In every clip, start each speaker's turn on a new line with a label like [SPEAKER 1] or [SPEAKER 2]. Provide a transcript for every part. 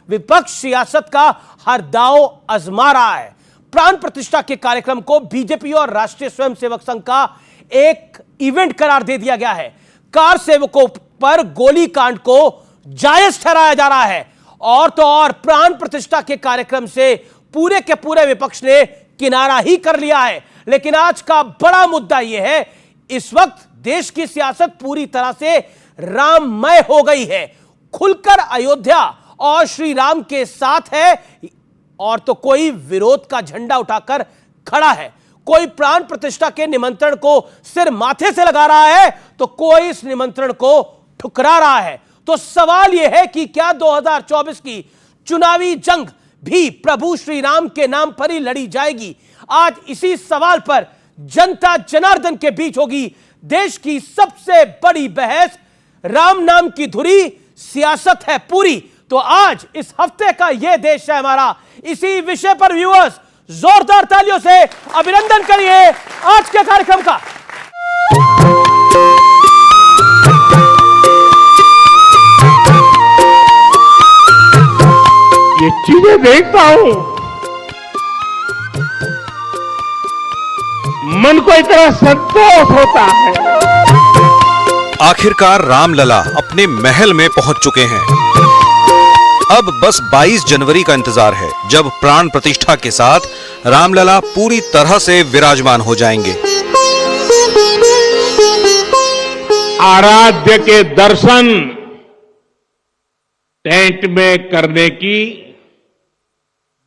[SPEAKER 1] विपक्ष सियासत का हर दांव आजमा रहा है। प्राण प्रतिष्ठा के कार्यक्रम को बीजेपी और राष्ट्रीय स्वयंसेवक संघ का एक इवेंट करार दे दिया गया है। कार सेवकों पर गोली कांड को जायज ठहराया जा रहा है और तो और प्राण प्रतिष्ठा के कार्यक्रम से पूरे के पूरे विपक्ष ने किनारा ही कर लिया है। लेकिन आज का बड़ा मुद्दा यह है, इस वक्त देश की सियासत पूरी तरह से राममय हो गई है। खुलकर अयोध्या और श्री राम के साथ है और तो कोई विरोध का झंडा उठाकर खड़ा है। कोई प्राण प्रतिष्ठा के निमंत्रण को सिर माथे से लगा रहा है तो कोई इस निमंत्रण को ठुकरा रहा है। तो सवाल यह है कि क्या 2024 की चुनावी जंग भी प्रभु श्री राम के नाम पर ही लड़ी जाएगी? आज इसी सवाल पर जनता जनार्दन के बीच होगी देश की सबसे बड़ी बहस। राम नाम की धुरी सियासत है पूरी। तो आज इस हफ्ते का यह देश है हमारा, इसी विषय पर व्यूअर्स जोरदार तालियों से अभिनंदन करिए आज के कार्यक्रम का।
[SPEAKER 2] ये चीजें देखता हूं, मन को इतना संतोष होता है।
[SPEAKER 3] आखिरकार रामलला अपने महल में पहुंच चुके हैं। अब बस 22 जनवरी का इंतजार है, जब प्राण प्रतिष्ठा के साथ रामलला पूरी तरह से विराजमान हो जाएंगे।
[SPEAKER 2] आराध्य के दर्शन टेंट में करने की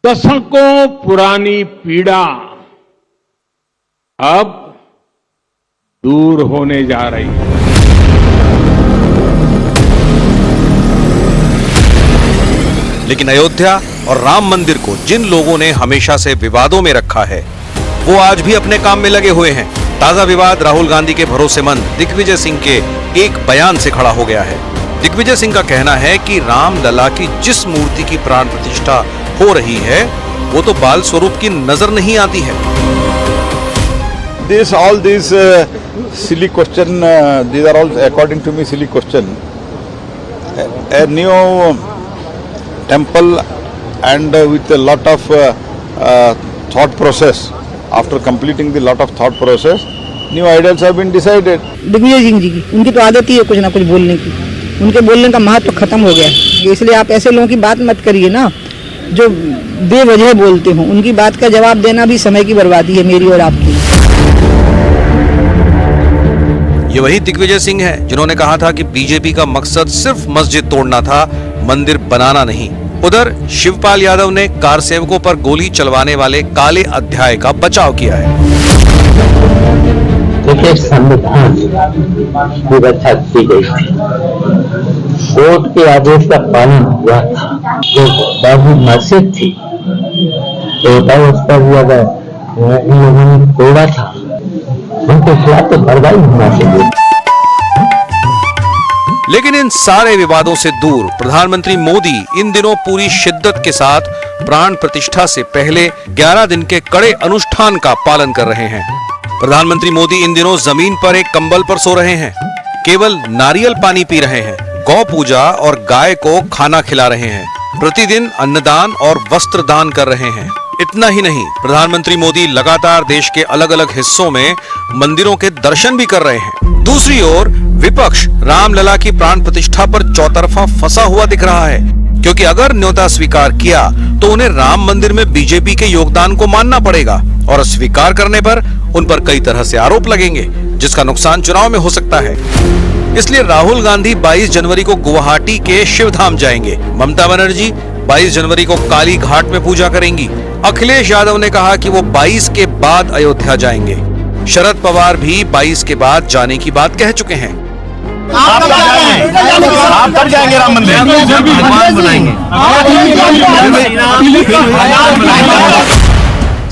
[SPEAKER 2] दशकों पुरानी पीड़ा अब दूर होने जा रही है।
[SPEAKER 3] लेकिन अयोध्या और राम मंदिर को जिन लोगों ने हमेशा से विवादों में रखा है, वो आज भी अपने काम में लगे हुए हैं। ताजा विवाद राहुल गांधी के भरोसेमंद दिग्विजय सिंह के एक बयान से खड़ा हो गया है। दिग्विजय सिंह का कहना है कि रामलला की जिस मूर्ति की प्राण प्रतिष्ठा हो रही है, वो तो बाल स्वरूप की नजर नहीं आती है।
[SPEAKER 4] All these silly question, these are all according to me silly question. A new temple and with a lot of thought process. After completing the lot of thought process, new ideals have been decided.
[SPEAKER 5] Digvijay Singh ji की उनकी तो आदत ही है कुछ ना कुछ बोलने की। उनके बोलने का महत्व तो खत्म हो गया है। इसलिए आप ऐसे लोगों की बात मत करिए ना जो बेवजह बोलते हो। उनकी बात का जवाब देना भी समय की बर्बादी है, मेरी और आपकी।
[SPEAKER 3] ये वही दिग्विजय सिंह है जिन्होंने कहा था कि बीजेपी का मकसद सिर्फ मस्जिद तोड़ना था, मंदिर बनाना नहीं। उधर शिवपाल यादव ने कार सेवकों पर गोली चलवाने वाले काले अध्याय का बचाव किया है।
[SPEAKER 6] देखिए, संविधान की रक्षा की गई थी, कोर्ट के आदेश का पालन हुआ था। जो बाबू मस्जिद थी तो उस पर भी अगर इन लोगों ने तोड़ा था, उनके खिलाफ तो कार्रवाई होना चाहिए।
[SPEAKER 3] लेकिन इन सारे विवादों से दूर प्रधानमंत्री मोदी इन दिनों पूरी शिद्दत के साथ प्राण प्रतिष्ठा से पहले 11 दिन के कड़े अनुष्ठान का पालन कर रहे हैं। प्रधानमंत्री मोदी इन दिनों जमीन पर एक कंबल पर सो रहे हैं, केवल नारियल पानी पी रहे हैं, गौ पूजा और गाय को खाना खिला रहे हैं, प्रतिदिन अन्नदान और वस्त्र दान कर रहे हैं। इतना ही नहीं, प्रधानमंत्री मोदी लगातार देश के अलग अलग हिस्सों में मंदिरों के दर्शन भी कर रहे हैं। दूसरी ओर विपक्ष रामलला की प्राण प्रतिष्ठा पर चौतरफा फंसा हुआ दिख रहा है, क्योंकि अगर न्योता स्वीकार किया तो उन्हें राम मंदिर में बीजेपी के योगदान को मानना पड़ेगा और अस्वीकार करने पर उन पर कई तरह से आरोप लगेंगे, जिसका नुकसान चुनाव में हो सकता है। इसलिए राहुल गांधी 22 जनवरी को गुवाहाटी के शिवधाम जाएंगे। ममता बनर्जी 22 जनवरी को काली घाट में पूजा करेंगी। अखिलेश यादव ने कहा कि वो 22 के बाद अयोध्या जाएंगे। शरद पवार भी 22 के बाद जाने की बात कह चुके हैं।
[SPEAKER 7] आप कब जाएंगे राम मंदिर?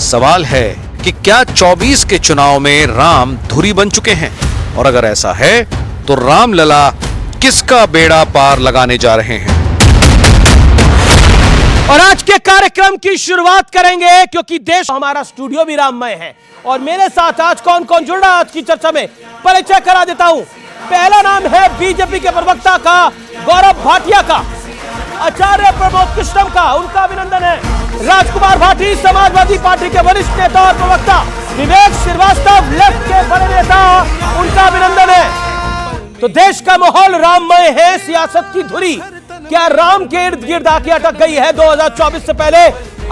[SPEAKER 3] सवाल है कि क्या 24 के चुनाव में राम धुरी बन चुके हैं, और अगर ऐसा है तो रामलला किसका बेड़ा पार लगाने जा रहे हैं?
[SPEAKER 1] और आज के कार्यक्रम की शुरुआत करेंगे, क्योंकि देश हमारा स्टूडियो भी राममय है। और मेरे साथ आज कौन कौन जुड़ रहा है आज की चर्चा में, परिचय करा देता हूं। पहला नाम है बीजेपी के प्रवक्ता का, गौरव भाटिया का। आचार्य प्रमोद कृष्णम का, उनका अभिनंदन है। राजकुमार भाटी समाजवादी पार्टी के वरिष्ठ नेता और प्रवक्ता, विवेक श्रीवास्तव लेफ्ट के बड़े नेता, उनका अभिनंदन है। तो देश का माहौल राममय है, सियासत की धुरी क्या राम के इर्द गिर्द आके अटक गई है 2024 से पहले?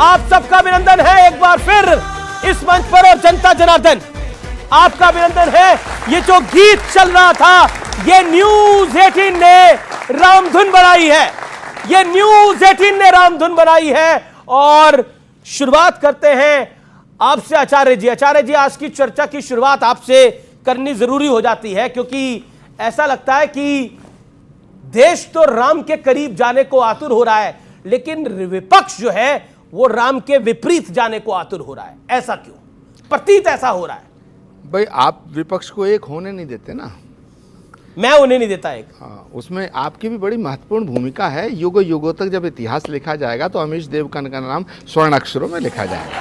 [SPEAKER 1] आप सबका अभिनंदन है एक बार फिर इस मंच पर। और जनता जनार्दन, आपका अभिनंदन है। ये जो गीत चल रहा था, ये न्यूज 18 ने रामधुन बनाई है, ये न्यूज 18 ने रामधुन बनाई है। और शुरुआत करते हैं आपसे आचार्य जी। आचार्य जी, आज की चर्चा की शुरुआत आपसे करनी जरूरी हो जाती है, क्योंकि ऐसा लगता है कि देश तो राम के करीब जाने को आतुर हो रहा है, लेकिन विपक्ष जो है वो राम के विपरीत जाने को आतुर हो रहा है। ऐसा क्यों? प्रतीत ऐसा हो रहा है।
[SPEAKER 8] भाई, आप विपक्ष को एक होने नहीं देते ना।
[SPEAKER 1] मैं उन्हें नहीं देता एक।
[SPEAKER 8] हाँ, उसमें आपकी भी बड़ी महत्वपूर्ण भूमिका है। युगों युगों तक जब इतिहास लिखा जाएगा तो अमीश देवगन का नाम स्वर्ण अक्षरों में लिखा जाएगा।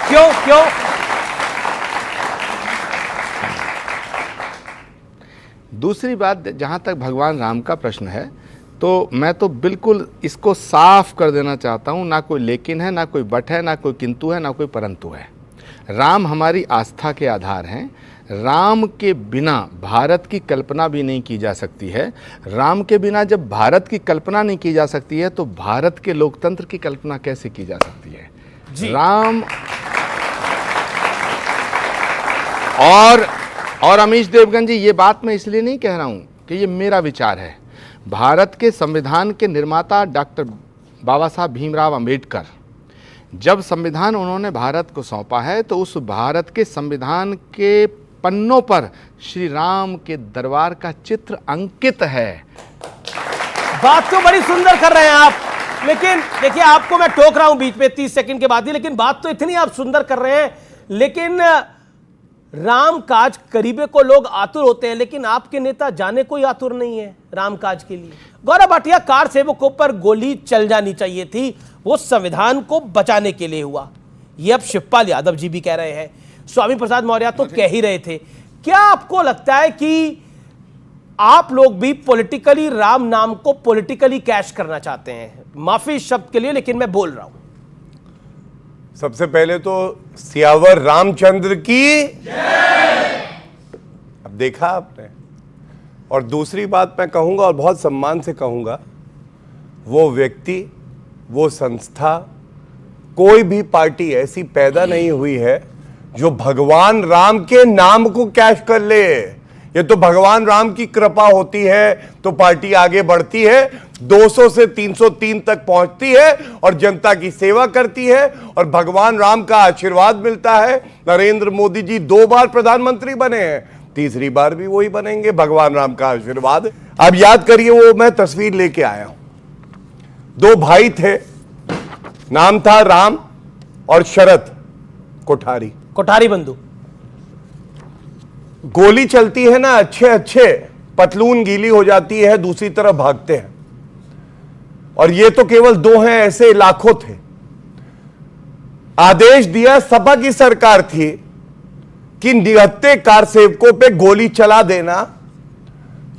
[SPEAKER 1] क्यों क्यों?
[SPEAKER 8] दूसरी बात, जहाँ तक भगवान राम का प्रश्न है, तो मैं तो बिल्कुल इसको साफ कर देना चाहता हूँ। ना कोई लेकिन है, ना कोई बट है, ना कोई किंतु है, ना कोई परंतु है। राम हमारी आस्था के आधार हैं। राम के बिना भारत की कल्पना भी नहीं की जा सकती है। राम के बिना जब भारत की कल्पना नहीं की जा सकती है तो भारत के लोकतंत्र की कल्पना कैसे की जा सकती है? जी। राम और अमीश देवगन जी, ये बात मैं इसलिए नहीं कह रहा हूँ कि ये मेरा विचार है। भारत के संविधान के निर्माता डॉक्टर बाबा साहब भीमराव अंबेडकर, जब संविधान उन्होंने भारत को सौंपा है तो उस भारत के संविधान के पन्नों पर श्री राम के दरबार का चित्र अंकित है।
[SPEAKER 1] बात तो बड़ी सुंदर कर रहे हैं आप, लेकिन देखिए, आपको मैं टोक रहा हूं बीच में 30 सेकंड के बाद ही, लेकिन बात तो इतनी आप सुंदर कर रहे हैं, लेकिन राम काज करीबे को लोग आतुर होते हैं, लेकिन आपके नेता जाने कोई आतुर नहीं है राम काज के लिए। गौरव भाटिया, कार सेवकों पर गोली चल जानी चाहिए थी, वो संविधान को बचाने के लिए हुआ, ये अब शिवपाल यादव जी भी कह रहे हैं, स्वामी प्रसाद मौर्य तो कह ही रहे थे। क्या आपको लगता है कि आप लोग भी पॉलिटिकली राम नाम को पॉलिटिकली कैश करना चाहते हैं? माफी इस शब्द के लिए, लेकिन मैं बोल रहा हूं।
[SPEAKER 9] सबसे पहले तो सियावर रामचंद्र की अब देखा आपने। और दूसरी बात मैं कहूंगा, और बहुत सम्मान से कहूंगा, वो व्यक्ति, वो संस्था, कोई भी पार्टी ऐसी पैदा नहीं हुई है जो भगवान राम के नाम को कैश कर ले। ये तो भगवान राम की कृपा होती है तो पार्टी आगे बढ़ती है, 200 से 303 तक पहुंचती है और जनता की सेवा करती है और भगवान राम का आशीर्वाद मिलता है। नरेंद्र मोदी जी 2 बार प्रधानमंत्री बने हैं, तीसरी बार भी वही बनेंगे, भगवान राम का आशीर्वाद। अब याद करिए, वो मैं तस्वीर लेके आया हूं, 2 भाई थे, नाम था राम और शरद कोठारी बंधु। गोली चलती है ना, अच्छे पतलून गीली हो जाती है, दूसरी तरफ भागते हैं। और ये तो केवल 2 हैं, ऐसे लाखों थे। आदेश दिया, सपा की सरकार थी कि निहत्थे कार सेवकों पे गोली चला देना।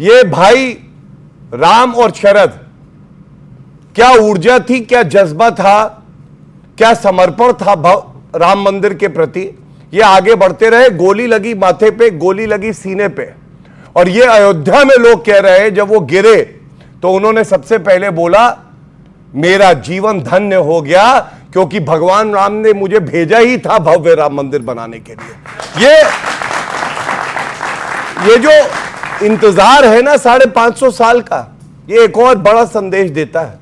[SPEAKER 9] ये भाई राम और शरद, क्या ऊर्जा थी, क्या जज्बा था, क्या समर्पण था राम मंदिर के प्रति। ये आगे बढ़ते रहे, गोली लगी माथे पे, गोली लगी सीने पे। और ये अयोध्या में लोग कह रहे हैं, जब वो गिरे तो उन्होंने सबसे पहले बोला, मेरा जीवन धन्य हो गया, क्योंकि भगवान राम ने मुझे भेजा ही था भव्य राम मंदिर बनाने के लिए। ये जो इंतजार है ना 550 साल का, ये एक और बड़ा संदेश देता है।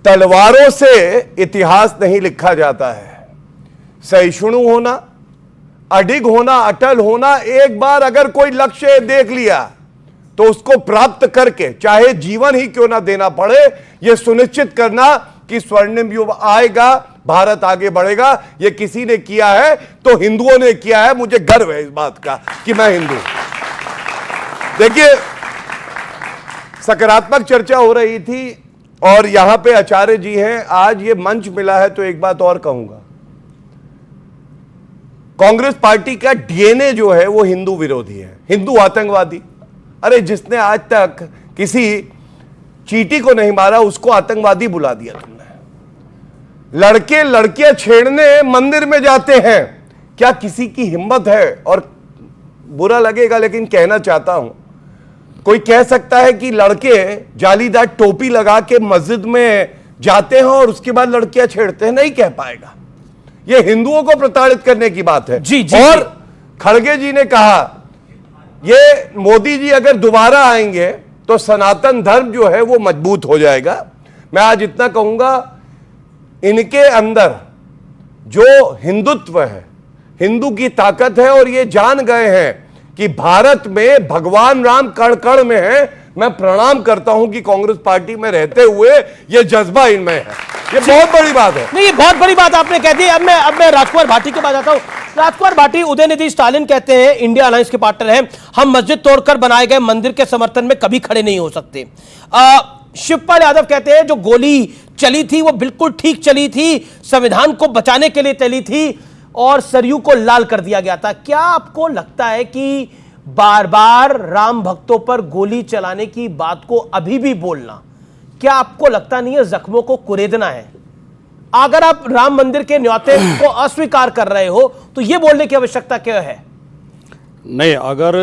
[SPEAKER 9] तलवारों से इतिहास नहीं लिखा जाता है, सहिष्णु होना, अडिग होना, अटल होना। एक बार अगर कोई लक्ष्य देख लिया तो उसको प्राप्त करके, चाहे जीवन ही क्यों ना देना पड़े, यह सुनिश्चित करना कि स्वर्णिम युग आएगा, भारत आगे बढ़ेगा। यह किसी ने किया है तो हिंदुओं ने किया है। मुझे गर्व है इस बात का कि मैं हिंदू। देखिए, सकारात्मक चर्चा हो रही थी और यहां पे आचार्य जी हैं, आज ये मंच मिला है तो एक बात और कहूंगा, कांग्रेस पार्टी का डीएनए जो है वो हिंदू विरोधी है, हिंदू आतंकवादी। अरे जिसने आज तक किसी चींटी को नहीं मारा, उसको आतंकवादी बुला दिया तुमने। लड़के लड़कियां छेड़ने मंदिर में जाते हैं, क्या किसी की हिम्मत है? और बुरा लगेगा लेकिन कहना चाहता हूं, कोई कह सकता है कि लड़के जालीदार टोपी लगा के मस्जिद में जाते हैं और उसके बाद लड़कियां छेड़ते हैं? नहीं कह पाएगा। यह हिंदुओं को प्रताड़ित करने की बात है।
[SPEAKER 1] जी, जी,
[SPEAKER 9] और
[SPEAKER 1] जी।
[SPEAKER 9] खड़गे जी ने कहा, ये मोदी जी अगर दोबारा आएंगे तो सनातन धर्म जो है वो मजबूत हो जाएगा। मैं आज इतना कहूंगा, इनके अंदर जो हिंदुत्व है, हिंदू की ताकत है, और ये जान गए हैं कि भारत में भगवान राम कण कण में है। मैं प्रणाम करता हूं कि कांग्रेस पार्टी में रहते हुए ये जज्बा इनमें है। ये बहुत बड़ी बात है।
[SPEAKER 1] नहीं, ये बहुत बड़ी बात आपने कह दी। अब मैं राजकुमार भाटी के पास आता हूं। राजकुमार भाटी, उदयनिधि स्टालिन कहते हैं, इंडिया अलायंस के पार्टनर हैं, हम मस्जिद तोड़कर बनाए गए मंदिर के समर्थन में कभी खड़े नहीं हो सकते। शिवपाल यादव कहते हैं जो गोली चली थी वो बिल्कुल ठीक चली थी, संविधान को बचाने के लिए चली थी और सरयू को लाल कर दिया गया था। क्या आपको लगता है कि बार बार राम भक्तों पर गोली चलाने की बात को अभी भी बोलना, क्या आपको लगता नहीं है जख्मों को कुरेदना है? अगर आप राम मंदिर के न्योते को अस्वीकार कर रहे हो तो यह बोलने की आवश्यकता क्या है?
[SPEAKER 10] नहीं, अगर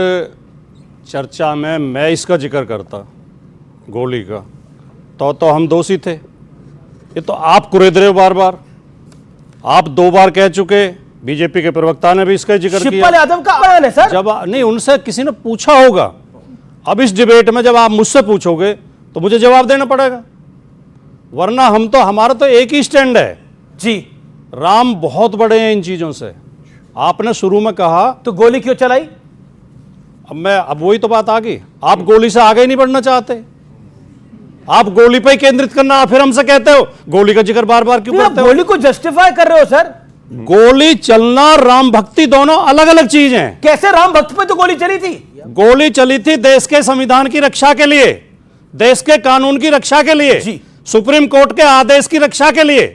[SPEAKER 10] चर्चा में मैं इसका जिक्र करता गोली का तो हम दोषी थे। ये तो आप कुरेद रहे हो बार बार। आप 2 बार कह चुके, बीजेपी के प्रवक्ता ने भी इसका जिक्र किया।
[SPEAKER 1] शिवपाल यादव का बयान है सर।
[SPEAKER 10] जब नहीं, उनसे किसी ने पूछा होगा। अब इस डिबेट में जब आप मुझसे पूछोगे तो मुझे जवाब देना पड़ेगा, वरना हमारा तो एक ही स्टैंड है
[SPEAKER 1] जी।
[SPEAKER 10] राम बहुत बड़े हैं इन चीजों से। आपने शुरू में कहा
[SPEAKER 1] तो गोली क्यों चलाई?
[SPEAKER 10] अब वही तो बात आ गई, आप गोली से आगे नहीं बढ़ना चाहते, आप गोली पे ही केंद्रित करना। फिर हमसे कहते हो गोली का जिक्र बार बार क्यों करते हो?
[SPEAKER 1] गोली को जस्टिफाई कर रहे हो सर।
[SPEAKER 10] गोली चलना, राम भक्ति दोनों अलग अलग चीज हैं।
[SPEAKER 1] कैसे? राम भक्त पे तो गोली चली थी।
[SPEAKER 10] गोली चली थी देश के संविधान की रक्षा के लिए, देश के कानून की रक्षा के लिए, सुप्रीम कोर्ट के आदेश की रक्षा के लिए।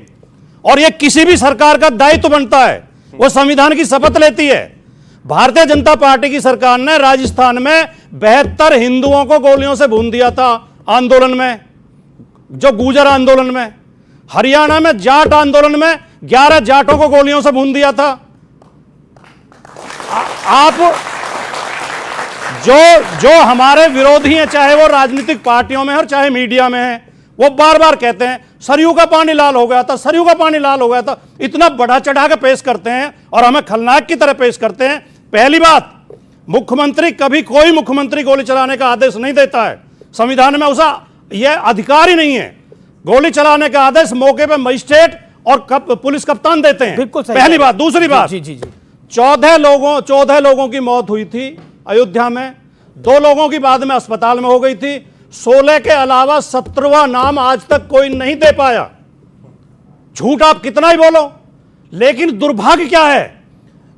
[SPEAKER 10] और यह किसी भी सरकार का दायित्व बनता है, वो संविधान की शपथ लेती है। भारतीय जनता पार्टी की सरकार ने राजस्थान में 72 हिंदुओं को गोलियों से भून दिया था आंदोलन में, जो गुर्जर आंदोलन में। हरियाणा में जाट आंदोलन में 11 जाटों को गोलियों से भून दिया था। आप जो हमारे विरोधी हैं, चाहे वो राजनीतिक पार्टियों में और चाहे मीडिया में हैं, वो बार बार कहते हैं सरयू का पानी लाल हो गया था, सरयू का पानी लाल हो गया था। इतना बढ़ा चढ़ा के पेश करते हैं और हमें खलनायक की तरह पेश करते हैं। पहली बात, मुख्यमंत्री, कभी कोई मुख्यमंत्री गोली चलाने का आदेश नहीं देता है। संविधान में उसका यह अधिकार ही नहीं है। गोली चलाने का आदेश मौके पर मजिस्ट्रेट और पुलिस कप्तान देते हैं।
[SPEAKER 1] बिल्कुल सही।
[SPEAKER 10] पहली बात। दूसरी बात,
[SPEAKER 1] जी जी जी,
[SPEAKER 10] 14 लोगों की मौत हुई थी अयोध्या में, 2 लोगों की बाद में अस्पताल में हो गई थी। 16 के अलावा 17वां नाम आज तक कोई नहीं दे पाया। झूठ आप कितना ही बोलो, लेकिन दुर्भाग्य क्या है,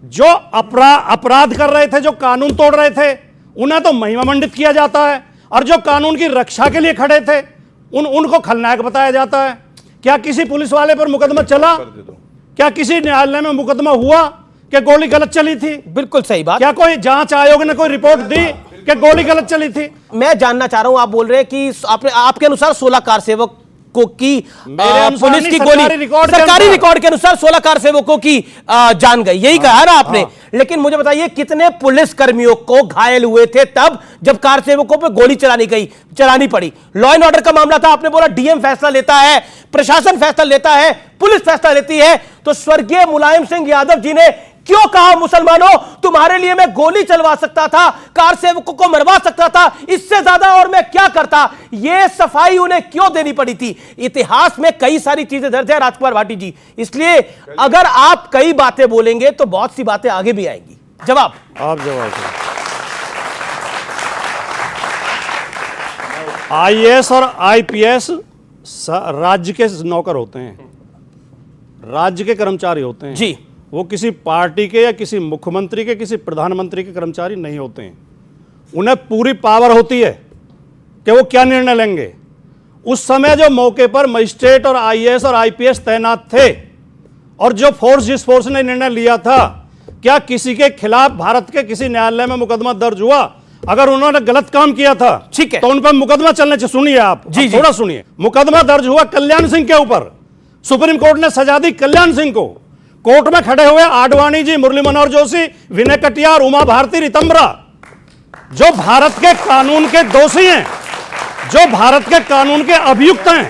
[SPEAKER 10] जो अपराध कर रहे थे, जो कानून तोड़ रहे थे, उन्हें तो महिमा मंडित किया जाता है, और जो कानून की रक्षा के लिए खड़े थे उनको खलनायक बताया जाता है। क्या किसी पुलिस वाले पर मुकदमा चला? क्या किसी न्यायालय में मुकदमा हुआ कि गोली गलत चली थी?
[SPEAKER 1] बिल्कुल सही बात।
[SPEAKER 10] क्या कोई जांच आयोग ने कोई रिपोर्ट दी कि गोली गलत चली थी?
[SPEAKER 1] मैं जानना चाह रहा हूं, आप बोल रहे हैं कि आपके अनुसार 16 कार सेवक की पुलिस की गोली सरकारी रिकॉर्ड के अनुसार 16 कार सेवकों की जान गई, यही कहा ना आपने। लेकिन मुझे बताइए कितने पुलिस कर्मियों को घायल हुए थे तब जब कार सेवकों पे गोली चलानी पड़ी? लॉ एंड ऑर्डर का मामला था, आपने बोला डीएम फैसला लेता है, प्रशासन फैसला लेता है, पुलिस फैसला लेती है। तो स्वर्गीय मुलायम सिंह यादव जी ने क्यों कहा मुसलमानों तुम्हारे लिए मैं गोली चलवा सकता था, कार सेवकों को मरवा सकता था, इससे ज्यादा और मैं क्या करता? यह सफाई उन्हें क्यों देनी पड़ी थी? इतिहास में कई सारी चीजें दर्ज है राजकुमार भाटी जी, इसलिए अगर आप कई बातें बोलेंगे तो बहुत सी बातें आगे भी आएंगी। जवाब
[SPEAKER 10] आप जवाब करें। आईएएस और आईपीएस राज्य के नौकर होते हैं, राज्य के कर्मचारी होते हैं
[SPEAKER 1] जी।
[SPEAKER 10] वो किसी पार्टी के या किसी मुख्यमंत्री के, किसी प्रधानमंत्री के कर्मचारी नहीं होते हैं। उन्हें पूरी पावर होती है कि वो क्या निर्णय लेंगे। उस समय जो मौके पर मजिस्ट्रेट और आईएएस और आईपीएस तैनात थे और जो फोर्स, जिस फोर्स ने निर्णय लिया था, क्या किसी के खिलाफ भारत के किसी न्यायालय में मुकदमा दर्ज हुआ? अगर उन्होंने गलत काम किया था,
[SPEAKER 1] ठीक है,
[SPEAKER 10] तो उन पर मुकदमा चलने चाहिए। सुनिए आप
[SPEAKER 1] जी,
[SPEAKER 10] अब थोड़ा सुनिए। मुकदमा दर्ज हुआ कल्याण सिंह के ऊपर, सुप्रीम कोर्ट ने सजा दी कल्याण सिंह को। कोर्ट में खड़े हुए आडवाणी जी, मुरली मनोहर जोशी, विनय कटियार, उमा भारती, रितंबरा, जो भारत के कानून के दोषी हैं, जो भारत के कानून के अभियुक्त हैं,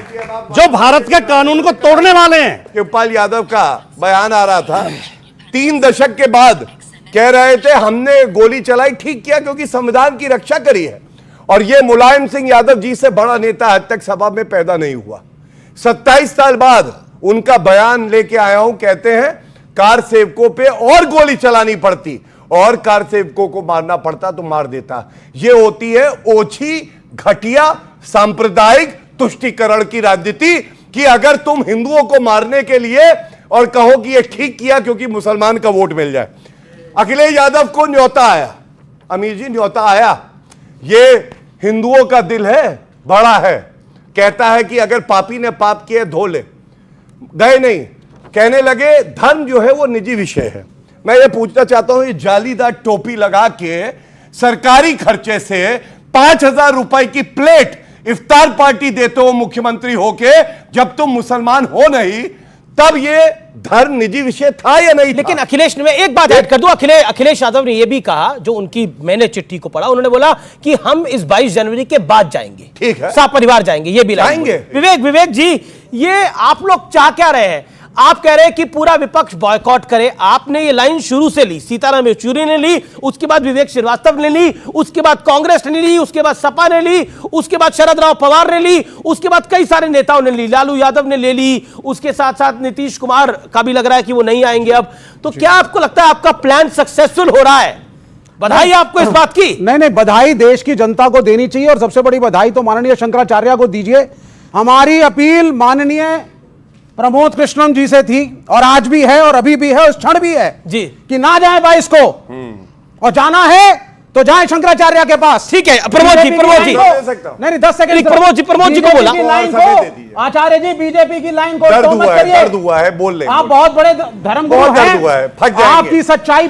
[SPEAKER 10] जो भारत के कानून को तोड़ने वाले हैं।
[SPEAKER 9] शिवपाल यादव का बयान आ रहा था, 3 दशक के बाद कह रहे थे हमने गोली चलाई, ठीक किया क्योंकि संविधान की रक्षा करी है। और ये मुलायम सिंह यादव जी से बड़ा नेता आज तक सभा में पैदा नहीं हुआ। 27 साल बाद उनका बयान लेके आया हूं, कहते हैं कार सेवकों पे और गोली चलानी पड़ती और कार सेवकों को मारना पड़ता तो मार देता। यह होती है ओछी, घटिया, सांप्रदायिक तुष्टीकरण की राजनीति कि अगर तुम हिंदुओं को मारने के लिए और कहो कि यह ठीक किया क्योंकि मुसलमान का वोट मिल जाए। अखिलेश यादव को न्योता आया, अमीर जी न्योता आया, ये हिंदुओं का दिल है, बड़ा है, कहता है कि अगर पापी ने पाप किए धो ले। गए नहीं, कहने लगे धर्म जो है वो निजी विषय है। मैं ये पूछना चाहता हूं, ये जालीदार टोपी लगा के सरकारी खर्चे से 5,000 रुपए की प्लेट इफ्तार पार्टी देते हो मुख्यमंत्री होके, जब तुम मुसलमान हो नहीं, तब ये धर्म निजी विषय था या नहीं?
[SPEAKER 1] लेकिन अखिलेश ने, मैं एक बात ऐड कर दूं, अखिलेश यादव ने यह भी कहा, जो उनकी मैंने चिट्ठी को पढ़ा, उन्होंने बोला कि हम इस 22 जनवरी के बाद जाएंगे,
[SPEAKER 9] ठीक है,
[SPEAKER 1] सपरिवार जाएंगे, ये भी
[SPEAKER 9] जाएंगे।
[SPEAKER 1] विवेक जी, ये आप लोग चाह क्या रहे हैं? आप कह रहे हैं कि पूरा विपक्ष बॉयकॉट करे। आपने ये लाइन शुरू से ली, सीताराम येचुरी ने ली, उसके बाद विवेक श्रीवास्तव ने ली, उसके बाद कांग्रेस ने ली, उसके बाद सपा ने ली, उसके बाद शरद राव पवार ने ली, उसके बाद कई सारे नेताओं ने ली, लालू यादव ने ले ली, उसके साथ साथ नीतीश कुमार का भी लग रहा है कि वो नहीं आएंगे अब। तो क्या आपको लगता है आपका प्लान सक्सेसफुल हो रहा है? बधाई आपको इस बात की।
[SPEAKER 11] नहीं, बधाई देश की जनता को देनी चाहिए और सबसे बड़ी बधाई तो माननीय शंकराचार्य को दीजिए। हमारी अपील माननीय प्रमोद कृष्णन जी से थी और आज भी है और अभी भी है, उस क्षण भी है
[SPEAKER 1] जी,
[SPEAKER 11] कि ना जाए 22 को, और जाना है तो जाए शंकराचार्य के पास।
[SPEAKER 1] ठीक है प्रमोद जी,
[SPEAKER 11] नहीं 10 सेकंड
[SPEAKER 1] प्रमोद जी को बोला,
[SPEAKER 11] आचार्य जी बीजेपी की लाइन को
[SPEAKER 9] दर्द हुआ है, बोल ले,
[SPEAKER 11] आप बहुत बड़े धर्मगुरु हैं, आपकी सच्चाई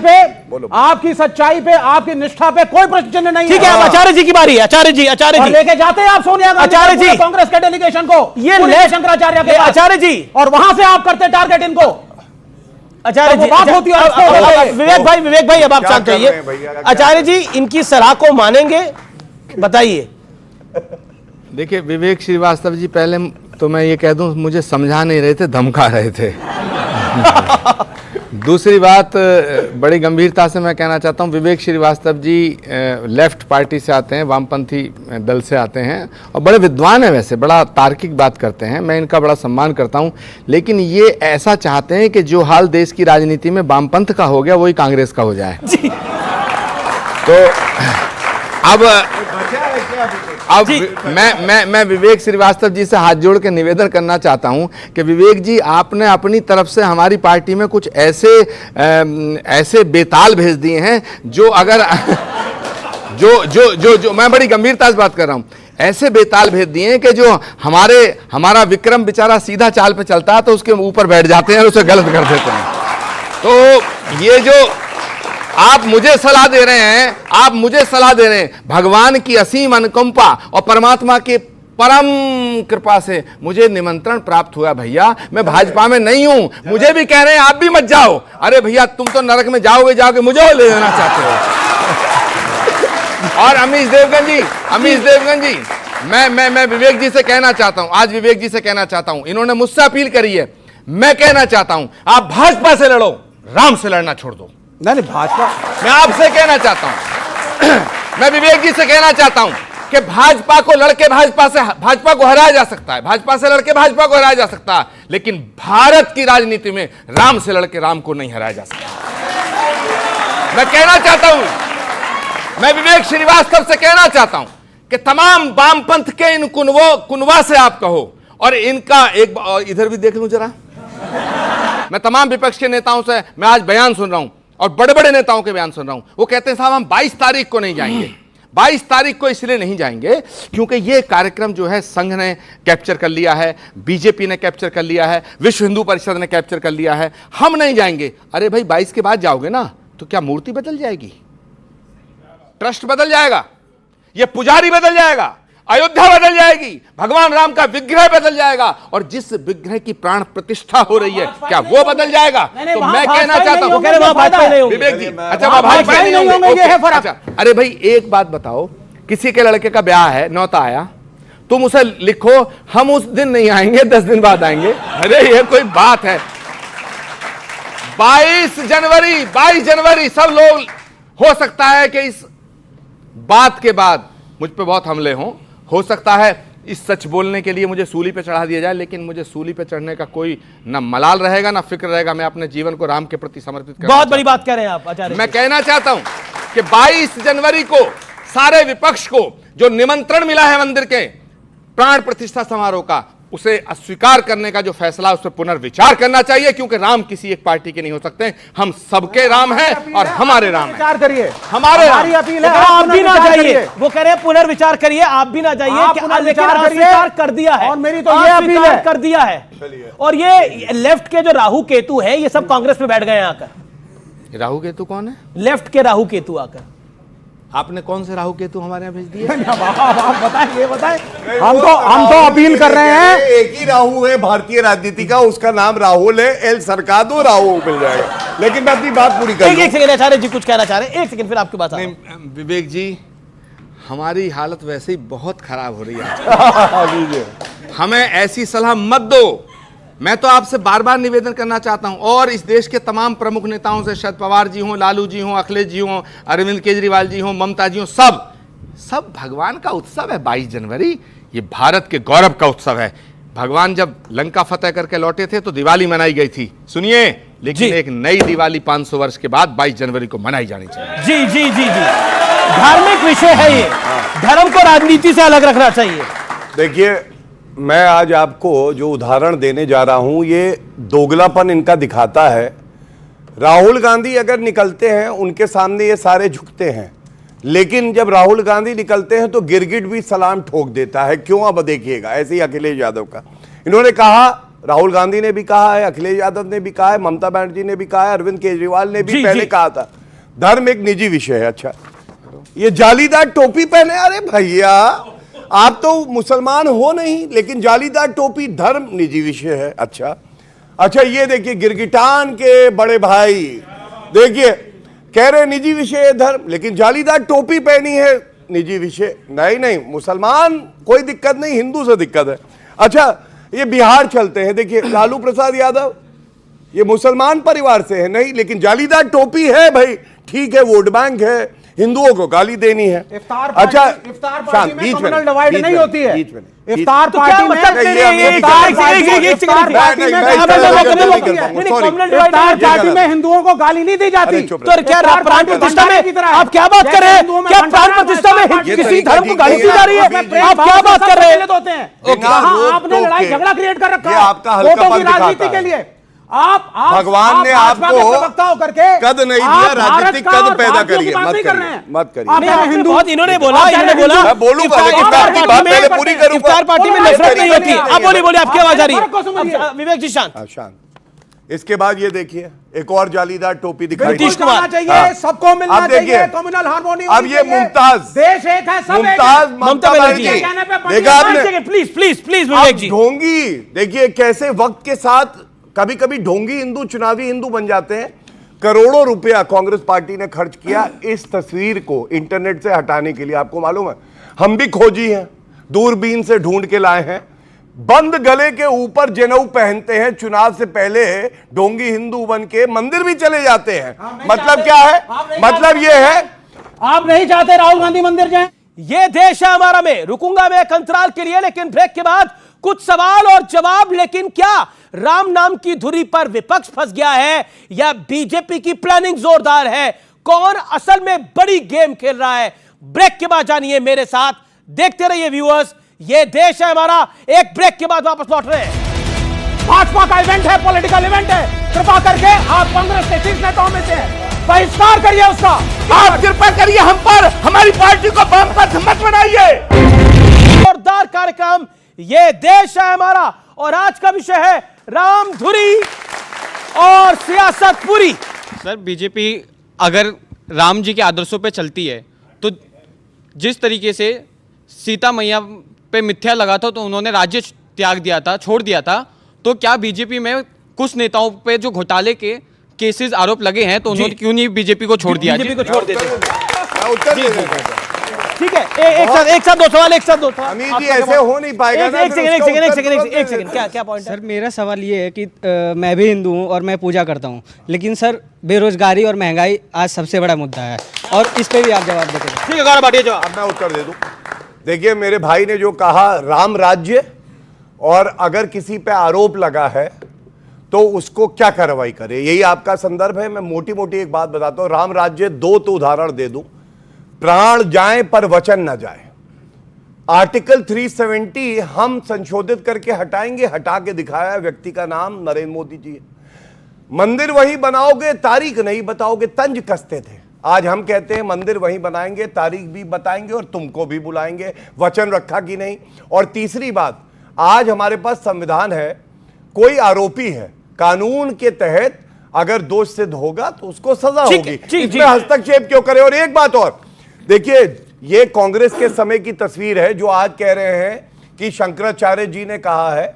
[SPEAKER 11] पे, आपकी निष्ठा पे कोई प्रश्न चिन्ह नहीं है।
[SPEAKER 1] ठीक है, अब आचार्य जी की बारी है। आचार्य जी
[SPEAKER 11] लेके जाते हैं आप सोनिया गांधी,
[SPEAKER 1] आचार्य जी,
[SPEAKER 11] कांग्रेस के डेलीगेशन को
[SPEAKER 1] ये ले
[SPEAKER 11] शंकराचार्य के,
[SPEAKER 1] आचार्य जी,
[SPEAKER 11] और वहां से आप करते टारगेट इनको।
[SPEAKER 1] आचार्य जी,
[SPEAKER 11] बात होती है।
[SPEAKER 1] विवेक भाई अब आप शांत रहिए। आचार्य जी, इनकी सलाह को मानेंगे? बताइए।
[SPEAKER 8] देखिए विवेक श्रीवास्तव जी, पहले तो मैं ये कह दूं, मुझे समझा नहीं रहे थे, धमका रहे थे। दूसरी बात, बड़ी गंभीरता से मैं कहना चाहता हूँ, विवेक श्रीवास्तव जी लेफ्ट पार्टी से आते हैं, वामपंथी दल से आते हैं और बड़े विद्वान हैं, वैसे बड़ा तार्किक बात करते हैं, मैं इनका बड़ा सम्मान करता हूँ। लेकिन ये ऐसा चाहते हैं कि जो हाल देश की राजनीति में वामपंथ का हो गया वही कांग्रेस का हो जाए। तो अब मैं विवेक श्रीवास्तव जी से हाथ जोड़ के निवेदन करना चाहता हूं कि विवेक जी, आपने अपनी तरफ से हमारी पार्टी में कुछ ऐसे बेताल भेज दिए हैं जो अगर जो मैं बड़ी गंभीरता से बात कर रहा हूं, ऐसे बेताल भेज दिए हैं कि जो हमारा विक्रम बेचारा सीधा चाल पे चलता है तो उसके ऊपर बैठ जाते हैं और उसे गलत कर देते हैं। तो ये जो आप मुझे सलाह दे रहे हैं, भगवान की असीम अनुकंपा और परमात्मा के परम कृपा से मुझे निमंत्रण प्राप्त हुआ। भैया मैं भाजपा में नहीं हूं, मुझे भी कह रहे हैं आप भी मत जाओ। अरे भैया तुम तो नरक में जाओगे, मुझे ले लेना चाहते हो। और अमीश देवगन जी, मैं विवेक जी से कहना चाहता हूं, आज विवेक जी से कहना चाहता हूं, इन्होंने मुझसे अपील करी है, मैं कहना चाहता हूं आप भाजपा से लड़ो, राम से लड़ना छोड़ दो।
[SPEAKER 11] नहीं भाजपा,
[SPEAKER 8] मैं आपसे कहना चाहता हूं, मैं विवेक जी से कहना चाहता हूं कि भाजपा को लड़के भाजपा को हराया जा सकता है, भाजपा से लड़के भाजपा को हराया जा सकता है, लेकिन भारत की राजनीति में राम से लड़के राम को नहीं हराया जा सकता। मैं कहना चाहता हूं, मैं विवेक श्रीवास्तव से कहना चाहता हूं कि तमाम वामपंथ के इन कुनवा से आप कहो, और इनका एक इधर भी देख लूं जरा, मैं तमाम विपक्ष के नेताओं से मैं आज बयान सुन रहा हूं और बड़े बड़े नेताओं के बयान सुन रहा हूं, वो कहते हैं साहब हम 22 तारीख को नहीं जाएंगे। 22 तारीख को इसलिए नहीं जाएंगे क्योंकि ये कार्यक्रम जो है संघ ने कैप्चर कर लिया है, बीजेपी ने कैप्चर कर लिया है, विश्व हिंदू परिषद ने कैप्चर कर लिया है, हम नहीं जाएंगे। अरे भाई 22 के बाद जाओगे ना तो क्या मूर्ति बदल जाएगी? ट्रस्ट बदल जाएगा, ये पुजारी बदल जाएगा, अयोध्या बदल जाएगी, भगवान राम का विग्रह बदल जाएगा, और जिस विग्रह की प्राण प्रतिष्ठा हो रही है क्या वो बदल जाएगा? तो मैं कहना चाहता हूं विवेक जी, अच्छा वहां भाजपा नहीं होंगे, ये है फर्क। अरे भाई एक बात बताओ, किसी के लड़के का ब्याह है, न्योता आया, तुम उसे लिखो हम उस दिन नहीं आएंगे 10 दिन बाद आएंगे, अरे ये कोई बात है? 22 जनवरी सब लोग, हो सकता है कि इस बात के बाद मुझ पे बहुत हमले हों, हो सकता है इस सच बोलने के लिए मुझे सूली पे चढ़ा दिया जाए, लेकिन मुझे सूली पे चढ़ने का कोई ना मलाल रहेगा ना फिक्र रहेगा। मैं अपने जीवन को राम के प्रति समर्पित करना
[SPEAKER 1] बहुत बड़ी बात कह रहे हैं आप आचार्य।
[SPEAKER 8] मैं कहना चाहता हूं कि 22 जनवरी को सारे विपक्ष को जो निमंत्रण मिला है मंदिर के प्राण प्रतिष्ठा समारोह का, उसे अस्वीकार करने का जो फैसला, उस पर पुनर्विचार करना चाहिए, क्योंकि राम किसी एक पार्टी के नहीं हो सकते, हम सबके राम हैं और हमारे राम हैं।
[SPEAKER 11] विचार करिए,
[SPEAKER 8] हमारे
[SPEAKER 11] हमारी अपील है,
[SPEAKER 1] आप भी ना जाइए, वो कह रहे हैं पुनर्विचार करिए, आप भी ना जाइए, लेकिन अस्वीकार कर दिया है,
[SPEAKER 11] और मेरी तो ये अपील है,
[SPEAKER 1] कर दिया है। और ये लेफ्ट के जो राहु केतु है, ये सब कांग्रेस में बैठ गए हैं आकर।
[SPEAKER 8] राहु केतु कौन है?
[SPEAKER 1] लेफ्ट के राहु केतु आकर।
[SPEAKER 8] आपने कौन से राहु केतु हमारे यहाँ भेज दिए?
[SPEAKER 11] आप बताएं, ये बताएं। हम तो अपील कर रहे हैं,
[SPEAKER 9] एक ही राहु है भारतीय राजनीति का, उसका नाम राहुल है, एल सरकार दो राहु मिल जाएगा। लेकिन मैं अपनी बात पूरी कर लूं।
[SPEAKER 1] एक सेकंड आचार्य जी कुछ कहना चाह रहे हैं, एक सेकंड फिर आपकी बात।
[SPEAKER 8] विवेक जी, हमारी हालत वैसे ही बहुत खराब हो रही है, हमें ऐसी सलाह मत दो। मैं तो आपसे बार बार निवेदन करना चाहता हूं, और इस देश के तमाम प्रमुख नेताओं से, शरद पवार जी हों, लालू जी हों, अखिलेश जी हों, अरविंद केजरीवाल जी हों, ममता जी हों, सब भगवान का उत्सव है 22 जनवरी, ये भारत के गौरव का उत्सव है। भगवान जब लंका फतेह करके लौटे थे तो दिवाली मनाई गई थी, सुनिए, लेकिन एक नई दिवाली 500 वर्ष के बाद 22 जनवरी को मनाई जानी चाहिए।
[SPEAKER 1] जी जी जी जी, धार्मिक विषय है ये, धर्म को राजनीति से अलग रखना चाहिए।
[SPEAKER 9] देखिए, मैं आज आपको जो उदाहरण देने जा रहा हूं, ये दोगलापन इनका दिखाता है। राहुल गांधी अगर निकलते हैं, उनके सामने ये सारे झुकते हैं, लेकिन जब राहुल गांधी निकलते हैं तो गिरगिट भी सलाम ठोक देता है। क्यों? अब देखिएगा। ऐसे ही अखिलेश यादव का, इन्होंने कहा, राहुल गांधी ने भी कहा है, अखिलेश यादव ने भी कहा है, ममता बनर्जी ने भी कहा है, अरविंद केजरीवाल ने भी पहले कहा था, धर्म एक निजी विषय है। अच्छा, ये जालीदार टोपी पहने, अरे भैया आप तो मुसलमान हो नहीं, लेकिन जालीदार टोपी, धर्म निजी विषय है। अच्छा, ये देखिए गिरगिटान के बड़े भाई, देखिए कह रहे निजी विषय है धर्म, लेकिन जालीदार टोपी पहनी है निजी विषय। नहीं, मुसलमान कोई दिक्कत नहीं, हिंदू से दिक्कत है। अच्छा, ये बिहार चलते हैं, देखिए लालू प्रसाद यादव, ये मुसलमान परिवार से है नहीं, लेकिन जालीदार टोपी है भाई, ठीक है, वोट बैंक है, हिंदुओं को गाली देनी है। अच्छा,
[SPEAKER 11] इफ्तार पार्टी में कम्युनल डिवाइड नहीं होती है। इफ्तार
[SPEAKER 1] तो
[SPEAKER 11] पार्टी में
[SPEAKER 1] इफ्तार
[SPEAKER 11] पार्टी में हिंदुओं को गाली नहीं दी जाती।
[SPEAKER 1] तो क्या प्राण प्रतिष्ठा में आप क्या बात कर रहे हैं? क्या प्राण प्रतिष्ठा में किसी धर्म को गाली दी जा रही है? आप क्या बात कर रहे हैं?
[SPEAKER 11] आपने लड़ाई झगड़ा क्रिएट कर रखा है वोटों की राजनीति के लिए। आप
[SPEAKER 9] भगवान ने आपको कद नहीं दिया, राजनीतिक कद पैदा करिए, मत करिए।
[SPEAKER 1] हिंदू इन्होंने बोला, मैं बोलूंगा, इफ्तार पार्टी में नफरत नहीं होती। आप बोलिए, आपकी आवाज आ रही है। विवेक जी शांत।
[SPEAKER 9] इसके बाद ये देखिए, एक और जालीदार टोपी दिखाई
[SPEAKER 11] नीतीश कुमार चाहिए, सबको मिलना चाहिए, कम्युनल हार्मोनी।
[SPEAKER 9] अब ये मुमताज,
[SPEAKER 11] देश एक है, सब
[SPEAKER 9] मुमताज ममता बनर्जी, देखा आपने?
[SPEAKER 1] प्लीज विवेक जी।
[SPEAKER 9] ढोंगी देखिए कैसे वक्त के साथ कभी कभी ढोंगी हिंदू, चुनावी हिंदू बन जाते हैं। करोड़ों रुपया कांग्रेस पार्टी ने खर्च किया इस तस्वीर को इंटरनेट से हटाने के लिए। आपको मालूम है, हम भी खोजी हैं, दूरबीन से ढूंढ के लाए हैं। बंद गले के ऊपर जनेऊ पहनते हैं, चुनाव से पहले ढोंगी हिंदू बन के मंदिर भी चले जाते हैं। मतलब क्या है? मतलब ये है,
[SPEAKER 11] आप नहीं चाहते राहुल गांधी मंदिर जाएं?
[SPEAKER 1] ये देश है हमारा में। रुकूंगा मैं एक अंतराल के लिए, लेकिन ब्रेक के बाद कुछ सवाल और जवाब। लेकिन क्या राम नाम की धुरी पर विपक्ष फंस गया है या बीजेपी की प्लानिंग जोरदार है? कौन असल में बड़ी गेम खेल रहा है? ब्रेक के बाद जानिए मेरे साथ। देखते रहिए व्यूअर्स, ये देश है हमारा। एक ब्रेक के बाद वापस लौट रहे हैं।
[SPEAKER 11] भाजपा का इवेंट है, पॉलिटिकल इवेंट है। कृपा करके आप कांग्रेस के शीर्ष नेताओं में से बहिष्कार करिए उसका।
[SPEAKER 8] आप कृपा करिए हम पर, हमारी पार्टी को बम पर मत बनाइए।
[SPEAKER 1] जोरदार कार्यक्रम, ये देश है हमारा, और आज का विषय है राम धुरी और सियासत पूरी।
[SPEAKER 12] सर, बीजेपी अगर राम जी के आदर्शों पे चलती है तो जिस तरीके से सीता मैया पे मिथ्या लगा था तो उन्होंने राज्य त्याग दिया था, छोड़ दिया था, तो क्या बीजेपी में कुछ नेताओं पे जो घोटाले के केसेस आरोप लगे हैं तो उन्होंने क्यों नहीं बीजेपी को छोड़ दिया?
[SPEAKER 1] बीजेपी को छोड़ देते।
[SPEAKER 9] उत्तर दे देता हूं।
[SPEAKER 1] ठीक है, एक साथ दो सवाल,
[SPEAKER 9] अमित जी ऐसे हो नहीं पाएगा ना,
[SPEAKER 1] एक सेकंड, क्या पॉइंट है?
[SPEAKER 13] सर मेरा सवाल ये है कि मैं भी हिंदू हूँ और मैं पूजा करता हूँ, लेकिन सर बेरोजगारी और महंगाई आज सबसे बड़ा मुद्दा है और इस पे भी आप जवाब देते हैं।
[SPEAKER 1] ठीक है, गौरव भाटिया जवाब।
[SPEAKER 9] अब मैं उत्तर दे दूं। देखिए, मेरे भाई ने जो कहा राम राज्य, और अगर किसी पे आरोप लगा है तो उसको क्या कार्रवाई करे, यही आपका संदर्भ है। मैं मोटी मोटी एक बात बताता हूं। राम राज्य, दो तो उदाहरण दे दूं। प्राण जाए पर वचन न जाए, आर्टिकल 370 हम संशोधित करके हटाएंगे, हटा के दिखाया है, व्यक्ति का नाम नरेंद्र मोदी जी है। मंदिर वही बनाओगे, तारीख नहीं बताओगे, तंज कसते थे। आज हम कहते हैं मंदिर वही बनाएंगे, तारीख भी बताएंगे और तुमको भी बुलाएंगे, वचन रखा कि नहीं। और तीसरी बात, आज हमारे पास संविधान है, कोई आरोपी है, कानून के तहत अगर दोष सिद्ध होगा तो उसको सजा होगी, इसमें हस्तक्षेप क्यों करे। और एक बात और देखिए, ये कांग्रेस के समय की तस्वीर है जो आज कह रहे हैं कि शंकराचार्य जी ने कहा है।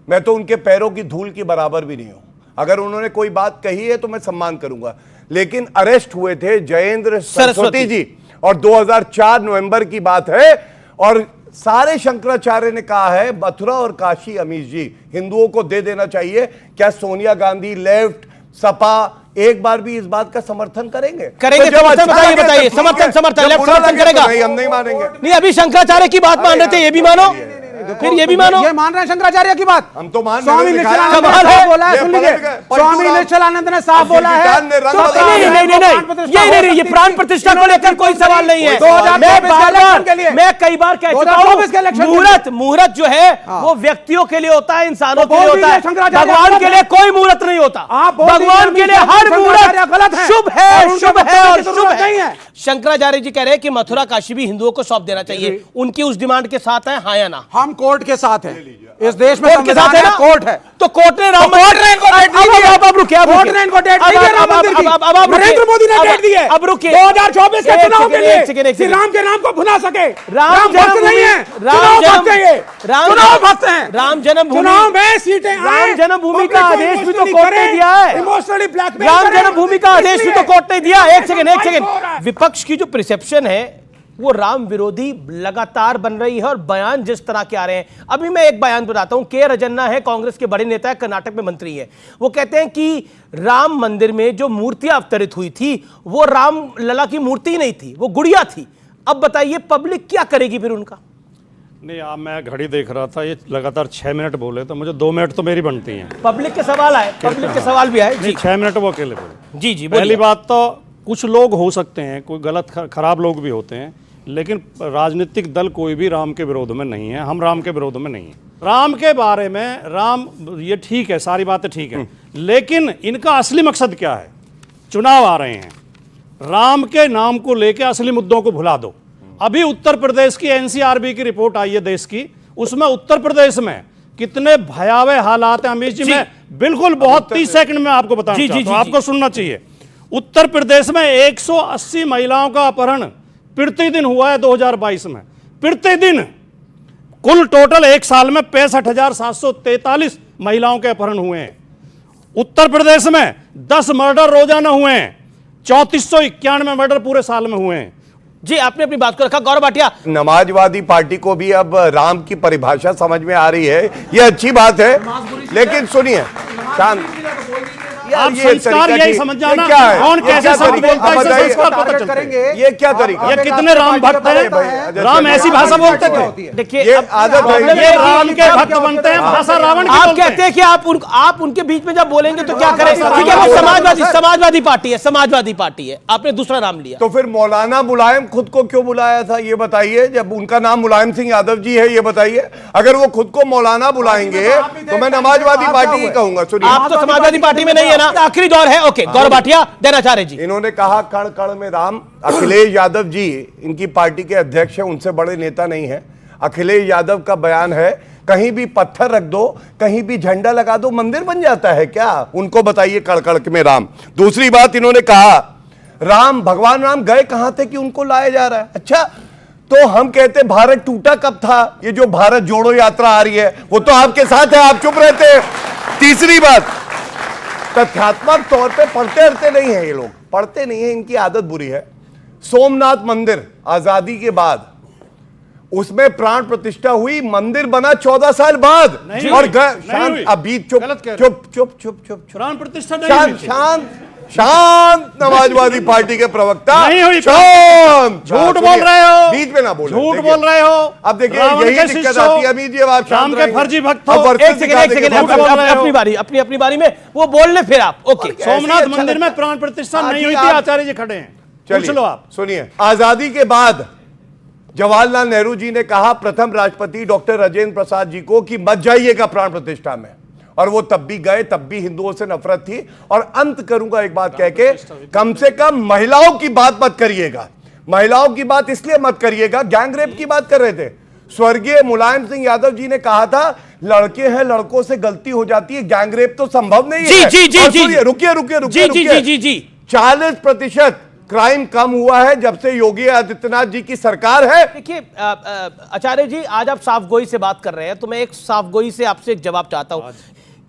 [SPEAKER 9] मैं तो उनके पैरों की धूल की बराबर भी नहीं हूं। अगर उन्होंने कोई बात कही है तो मैं सम्मान करूंगा, लेकिन अरेस्ट हुए थे जयेंद्र सरस्वती जी, और 2004 नवंबर की बात है, और सारे शंकराचार्य ने कहा है मथुरा और काशी अमीश जी हिंदुओं को दे देना चाहिए। क्या सोनिया गांधी, लेफ्ट, सपा एक बार भी इस बात का समर्थन करेंगे?
[SPEAKER 1] तो समर्थन बताइए, समर्थन लेफ्ट समर्थन करेगा?
[SPEAKER 9] नहीं, हम नहीं मानेंगे।
[SPEAKER 1] नहीं, अभी शंकराचार्य की बात मान रहे थे, ये भी मानो, फिर ये भी मानो।
[SPEAKER 11] ये मान रहे हैं शंकराचार्य की बात?
[SPEAKER 9] हम तो मान
[SPEAKER 11] स्वामी निश्चलानंद ने साफ बोला है, सुन लीजिए, स्वामी निश्चलानंद ने साफ बोला है।
[SPEAKER 1] नहीं, ये प्राण प्रतिष्ठा को लेकर कोई सवाल नहीं है। मैं कई बार कह चुका हूं, मुहूर्त जो है वो व्यक्तियों के लिए होता है, इंसानों के लिए होता है, भगवान के लिए कोई मुहूर्त नहीं होता। भगवान के लिए हर मुहूर्त शुभ है, शुभ है और शुभ है। शंकराचार्य जी कह रहे हैं कि मथुरा काशी भी हिंदुओं को सौंप देना चाहिए, उनकी उस डिमांड के साथ है, हाँ या ना?
[SPEAKER 11] हम कोर्ट के साथ हैं, इस देश में संविधान है, कोर्ट है,
[SPEAKER 1] तो कोर्ट ने राम
[SPEAKER 11] कोर्ट ने इनको डेट दी है,
[SPEAKER 1] अब रुकिए,
[SPEAKER 11] कोर्ट ने इनको डेट दी है, राम मंदिर की नरेंद्र मोदी ने डेट दी है।
[SPEAKER 1] अब रुकिए,
[SPEAKER 11] 2024 के चुनाव के लिए श्री राम के नाम को भुला सके। राम भक्त नहीं है, चुनाव भक्त हैं।
[SPEAKER 1] राम जन्मभूमि,
[SPEAKER 11] चुनाव में सीटें,
[SPEAKER 1] राम जन्मभूमि का आदेश भी तो कोर्ट ने दिया है।
[SPEAKER 11] इमोशनली ब्लैकमेल,
[SPEAKER 1] राम जन्मभूमि का आदेश भी तो कोर्ट ने दिया। एक सेकंड, विपक्ष की जो परसेप्शन है वो राम विरोधी लगातार बन रही है और बयान जिस तरह के आ रहे हैं। अभी मैं एक बयान बताता हूं। के रजन्ना है, कांग्रेस के बड़े नेता है, कर्नाटक में मंत्री है। वो कहते हैं कि राम मंदिर में जो मूर्तियां अवतरित हुई थी वो राम लला की मूर्ति नहीं थी, वो गुड़िया थी। अब बताइए पब्लिक क्या करेगी फिर उनका?
[SPEAKER 10] नहीं, अब मैं घड़ी देख रहा था, ये लगातार 6 मिनट बोले तो मुझे 2 मिनट तो मेरी बनती हैं।
[SPEAKER 1] पब्लिक के सवाल आए, पब्लिक के सवाल भी आए।
[SPEAKER 10] 6 मिनट वो अकेले बोले।
[SPEAKER 1] जी,
[SPEAKER 10] पहली बात तो कुछ लोग हो सकते हैं, कोई गलत खराब लोग भी होते हैं, लेकिन राजनीतिक दल कोई भी राम के विरोध में नहीं है। हम राम के विरोध में नहीं है। राम के बारे में, राम ये ठीक है, सारी बातें ठीक है, लेकिन इनका असली मकसद क्या है? चुनाव आ रहे हैं, राम के नाम को लेकर असली मुद्दों को भुला दो। अभी उत्तर प्रदेश की एनसीआरबी की रिपोर्ट आई है देश की, उसमें उत्तर प्रदेश में कितने भयावह हालात हैं। अमीश जी, मैं बिल्कुल बहुत 30 सेकंड में आपको बताना चाहता हूं, आपको सुनना चाहिए। उत्तर प्रदेश में 180 महिलाओं का अपहरण प्रतिदिन हुआ है 2022 में, प्रतिदिन। कुल टोटल एक साल में 65,743 महिलाओं के अपहरण हुए हैं। उत्तर प्रदेश में 10 मर्डर रोजाना हुए हैं, 3491 मर्डर पूरे साल में हुए हैं।
[SPEAKER 1] जी, आपने अपनी बात को रखा। गौरव भाटिया,
[SPEAKER 9] समाजवादी पार्टी को भी अब राम की परिभाषा समझ में आ रही है, ये अच्छी बात है, लेकिन सुनिए शांत,
[SPEAKER 10] आप संस्कार यही समझ जाना, कौन कैसे शब्द बोलता है, इससे संस्कार पता चलता है।
[SPEAKER 9] ये क्या तरीका?
[SPEAKER 10] ये कितने राम भक्त हैं? राम ऐसी भाषा बोलते थे?
[SPEAKER 1] देखिए,
[SPEAKER 9] ये आदत है,
[SPEAKER 10] ये राम के भक्त बनते हैं, भाषा रावण की।
[SPEAKER 1] आप कहते हैं कि आप उनके बीच में जब बोलेंगे तो क्या करें? ठीक है, वो समाजवादी पार्टी है, समाजवादी पार्टी है, आपने दूसरा नाम लिया।
[SPEAKER 9] तो फिर मौलाना मुलायम खुद को क्यों बुलाया था, ये बताइए। जब उनका नाम मुलायम सिंह यादव जी है, ये बताइए। अगर वो खुद को मौलाना बुलाएंगे तो मैं समाजवादी पार्टी ही कहूंगा। सुनिए,
[SPEAKER 1] आप तो समाजवादी पार्टी में नहीं है ना। आखिरी दौर है, ओके। गौरव भाटिया, देनाचार्य जी,
[SPEAKER 9] इन्होंने कहा कण कण में राम। अखिलेश यादव जी इनकी पार्टी के अध्यक्ष हैं, उनसे बड़े नेता नहीं है। अखिलेश यादव का बयान है, कहीं भी पत्थर रख दो, कहीं भी झंडा लगा दो, मंदिर बन जाता है क्या? उनको बताइए कण कण में राम। दूसरी बात इन्होंने कहा राम, भगवान राम गए कहां थे कि उनको लाया जा रहा है? अच्छा, तो हम कहते भारत टूटा कब था? ये जो भारत जोड़ो यात्रा आ रही है वो तो आपके साथ है, आप चुप रहते हैं। तीसरी बात, तथ्यात्मक तौर पे पढ़ते नहीं है ये लोग, पढ़ते नहीं है, इनकी आदत बुरी है। सोमनाथ मंदिर आजादी के बाद उसमें प्राण प्रतिष्ठा हुई, मंदिर बना 14 साल बाद, और शांत, अभी चुप चुप चुप चुप चुप,
[SPEAKER 10] प्राण प्रतिष्ठा
[SPEAKER 9] शांत शांत शांत, समाजवादी पार्टी के प्रवक्ता
[SPEAKER 10] नहीं हुई,
[SPEAKER 9] शांत,
[SPEAKER 10] झूठ बोल रहे हो,
[SPEAKER 9] बीच में ना बोलो,
[SPEAKER 10] झूठ बोल रहे हो।
[SPEAKER 9] अब देखिए यही दिक्कत आती है अभी, जी आप
[SPEAKER 10] शाम के फर्जी भक्त हो।
[SPEAKER 1] एक सेकंड, अपनी बारी में वो बोल ले, फिर आप। ओके,
[SPEAKER 10] सोमनाथ मंदिर में प्राण प्रतिष्ठा नहीं हुई थी, आचार्य जी खड़े हैं, पूछ लो आप।
[SPEAKER 9] सुनिए, आजादी के बाद जवाहरलाल नेहरू जी ने कहा प्रथम राष्ट्रपति डॉक्टर राजेंद्र प्रसाद जी को कि मत जाइएगा प्राण प्रतिष्ठा में, और वो तब भी गए, तब भी हिंदुओं से नफरत थी। और अंत करूंगा एक बात कह के, कम से कम महिलाओं की बात मत करिएगा, महिलाओं की बात इसलिए मत करिएगा, गैंगरेप की बात कर रहे थे। स्वर्गीय मुलायम सिंह यादव जी ने कहा था लड़के हैं, लड़कों से गलती हो जाती है, गैंगरेप तो संभव नहीं है। रुकिए, 40% क्राइम कम हुआ है जब से योगी आदित्यनाथ जी की सरकार है।
[SPEAKER 1] देखिए आचार्य जी, आज आप साफगोई से बात कर रहे हैं, तो मैं एक साफगोई से आपसे एक जवाब चाहता हूं।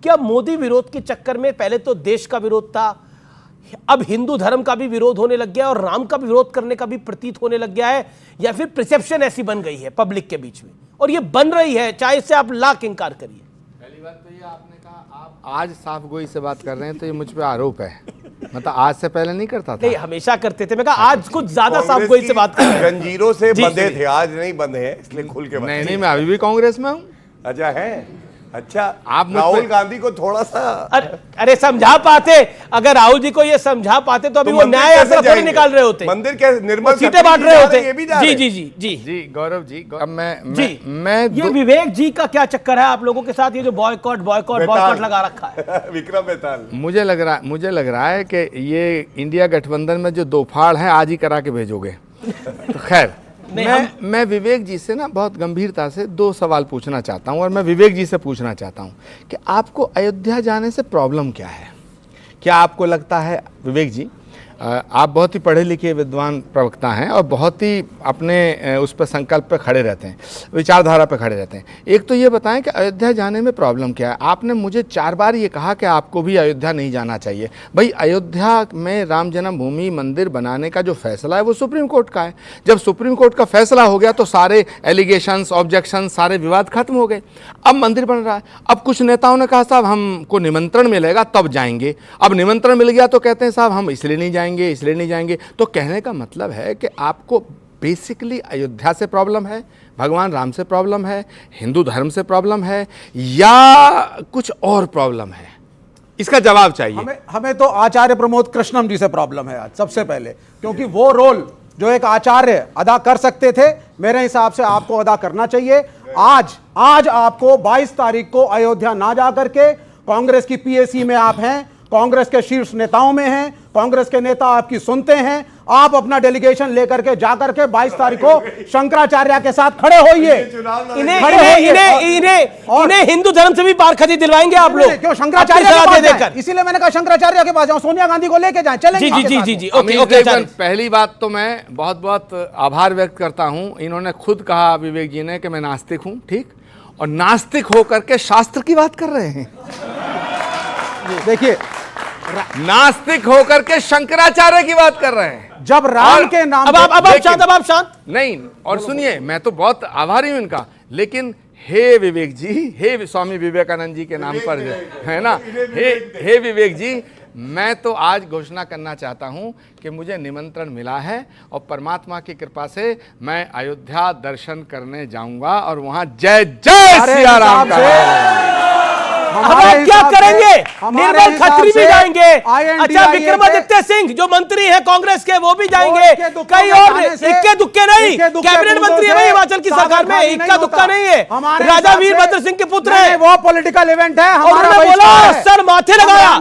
[SPEAKER 1] क्या मोदी विरोध के चक्कर में पहले तो देश का विरोध था, अब हिंदू धर्म का भी विरोध होने लग गया और राम का भी विरोध करने का भी प्रतीत होने लग गया है, या फिर परसेप्शन ऐसी बन गई है पब्लिक के बीच में, और ये बन रही है, चाहे इससे आप लाख इंकार करिए?
[SPEAKER 8] पहली बात तो ये आपने कहा आप आज साफगोई से बात कर रहे हैं, तो ये मुझ पे आरोप है, मतलब आज से पहले नहीं करता था।
[SPEAKER 1] नहीं, हमेशा करते थे। मैं कहा आज कुछ ज्यादा साफगोई से बात कर रहे हैं।
[SPEAKER 9] जंजीरों से बंधे थे, आज नहीं बंधे हैं, इसलिए खुल के
[SPEAKER 8] नहीं, मैं अभी भी कांग्रेस में हूँ।
[SPEAKER 9] अच्छा है, अच्छा,
[SPEAKER 8] आप
[SPEAKER 9] राहुल गांधी को थोड़ा सा
[SPEAKER 1] अरे समझा पाते, अगर राहुल जी को ये समझा पाते तो अभी वो न्याय यात्रा थोड़ी निकाल रहे होते,
[SPEAKER 9] मंदिर के निर्मल
[SPEAKER 1] सीटें बांट रहे होते।
[SPEAKER 8] जी गौरव जी, अब मैं
[SPEAKER 1] ये विवेक जी का क्या चक्कर है आप लोगों के साथ, ये जो बॉयकॉट लगा रखा है?
[SPEAKER 9] विक्रम बेताल,
[SPEAKER 8] मुझे लग रहा है कि ये इंडिया गठबंधन में जो दो फाड़ है आज ही करा के भेजोगे। तो खैर, मैं विवेक जी से ना बहुत गंभीरता से दो सवाल पूछना चाहता हूं, और मैं विवेक जी से पूछना चाहता हूं कि आपको अयोध्या जाने से प्रॉब्लम क्या है? क्या आपको लगता है, विवेक जी, आप बहुत ही पढ़े लिखे विद्वान प्रवक्ता हैं और बहुत ही अपने उस पर संकल्प पे खड़े रहते हैं, विचारधारा पे खड़े रहते हैं। एक तो ये बताएं कि अयोध्या जाने में प्रॉब्लम क्या है? आपने मुझे 4 बार ये कहा कि आपको भी अयोध्या नहीं जाना चाहिए। भाई, अयोध्या में राम जन्मभूमि मंदिर बनाने का जो फैसला है वो सुप्रीम कोर्ट का है। जब सुप्रीम कोर्ट का फैसला हो गया तो सारे एलिगेशंस, ऑब्जेक्शन, सारे विवाद खत्म हो गए। अब मंदिर बन रहा है। अब कुछ नेताओं ने कहा साहब हमको निमंत्रण मिलेगा तब जाएंगे। अब निमंत्रण मिल गया तो कहते हैं साहब हम इसलिए नहीं जाएंगे। तो कहने का मतलब है कि आपको बेसिकली अयोध्या से प्रॉब्लम है, भगवान राम से प्रॉब्लम है, हिंदू धर्म से प्रॉब्लम है, या कुछ और प्रॉब्लम है? इसका जवाब चाहिए।
[SPEAKER 11] हमें तो आचार्य प्रमोद कृष्णम जी से प्रॉब्लम है आज सबसे पहले, क्योंकि वो रोल जो एक आचार्य अदा कर सकते थे, मेरे हिसाब से आपको अदा करना चाहिए। आज आपको 22 तारीख को अयोध्या ना जा करके, कांग्रेस की पीएसी में आप हैं, कांग्रेस के शीर्ष नेताओं में हैं, कांग्रेस के नेता आपकी सुनते हैं, आप अपना डेलीगेशन लेकर के जाकर के 22 तारीख को शंकराचार्य के साथ खड़े होइए।
[SPEAKER 1] इन्हें हिंदू धर्म से भी पारखती दिलवाएंगे आप लोग।
[SPEAKER 11] क्यों शंकराचार्य के पास जाएं? इसीलिए मैंने कहा शंकराचार्य के पास जाओ, सोनिया गांधी को लेके जाएं, चलेंगे।
[SPEAKER 1] जी।
[SPEAKER 8] पहली बात तो मैं बहुत बहुत आभार व्यक्त करता हूं, इन्होंने खुद कहा विवेक जी ने कि मैं नास्तिक हूं, ठीक, और नास्तिक होकर के शास्त्र की बात कर रहे हैं।
[SPEAKER 11] देखिए,
[SPEAKER 8] नास्तिक होकर के शंकराचार्य की बात कर रहे हैं।
[SPEAKER 11] जब राम के नाम
[SPEAKER 1] अब आप शांत
[SPEAKER 8] नहीं, और सुनिए, मैं तो बहुत आभारी हूं इनका, लेकिन हे विवेक जी, हे स्वामी विवेकानंद जी के नाम पर है ना, हे विवेक जी, मैं तो आज घोषणा करना चाहता हूं कि मुझे निमंत्रण मिला है और परमात्मा की कृपा से मैं अयोध्या दर्शन करने जाऊंगा और वहां जय जय सिया राम का।
[SPEAKER 1] अब आप क्या करेंगे? निर्मल खत्री भी जाएंगे, अच्छा विक्रमादित्य सिंह जो मंत्री है कांग्रेस के वो भी जाएंगे, कई और इक्के दुक्के नहीं, कैबिनेट मंत्री है हिमाचल की सरकार में, इक्का दुक्का नहीं है, राजा वीरभद्र सिंह के पुत्र है,
[SPEAKER 11] वो पॉलिटिकल इवेंट है।
[SPEAKER 1] उन्होंने बोला, सर माथे लगाया,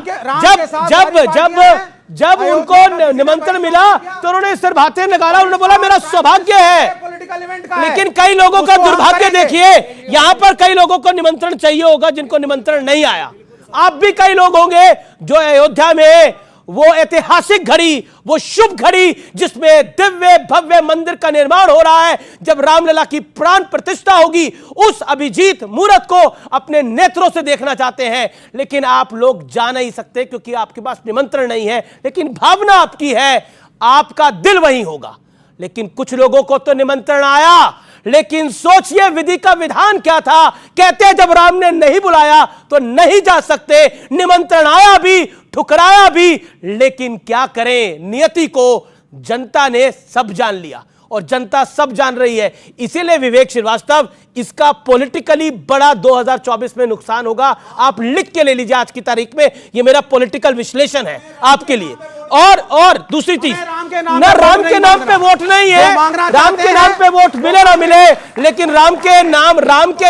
[SPEAKER 1] जब उनको निमंत्रण मिला तो उन्होंने सिर भाते लगाया, उन्होंने बोला मेरा सौभाग्य है। लेकिन कई लोगों का दुर्भाग्य देखिए, यहां पर कई लोगों को निमंत्रण चाहिए होगा जिनको निमंत्रण नहीं आया। आप भी कई लोग होंगे जो अयोध्या में वो ऐतिहासिक घड़ी, वो शुभ घड़ी जिसमें दिव्य भव्य मंदिर का निर्माण हो रहा है, जब रामलला की प्राण प्रतिष्ठा होगी, उस अभिजीत मुहूर्त को अपने नेत्रों से देखना चाहते हैं। लेकिन आप लोग जा नहीं सकते क्योंकि आपके पास निमंत्रण नहीं है, लेकिन भावना आपकी है, आपका दिल वहीं होगा। लेकिन कुछ लोगों को तो निमंत्रण आया, लेकिन सोचिए विधि का विधान क्या था। कहते हैं जब राम ने नहीं बुलाया तो नहीं जा सकते, निमंत्रण आया भी, ठुकराया भी, लेकिन क्या करें, नियति को जनता ने सब जान लिया और जनता सब जान रही है। इसीलिए विवेक श्रीवास्तव, इसका पॉलिटिकली बड़ा 2024 में नुकसान होगा। आप लिख के ले लीजिए आज की तारीख में, ये मेरा पॉलिटिकल विश्लेषण है आपके लिए। और दूसरी चीज, ना राम के नाम पे वोट नहीं है, राम के नाम पे वोट मिले ना मिले, लेकिन राम के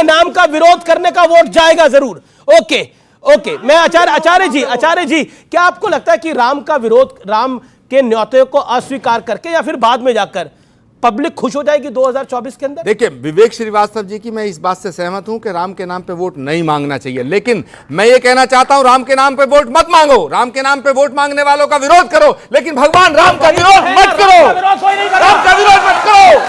[SPEAKER 1] नाम का विरोध करने का वोट जाएगा जरूर। ओके, मैं आचार्य जी, क्या आपको लगता है कि राम का विरोध, राम के न्योते को अस्वीकार करके या फिर बाद में जाकर पब्लिक खुश हो जाएगी 2024 के अंदर?
[SPEAKER 8] देखिए विवेक श्रीवास्तव जी की मैं इस बात से सहमत हूं कि राम के नाम पे वोट नहीं मांगना चाहिए, लेकिन मैं ये कहना चाहता हूं राम के नाम पे वोट मत मांगो, राम के नाम पे वोट मांगने वालों का विरोध करो, लेकिन भगवान राम का विरोध मत करो, राम का विरोध मत करो,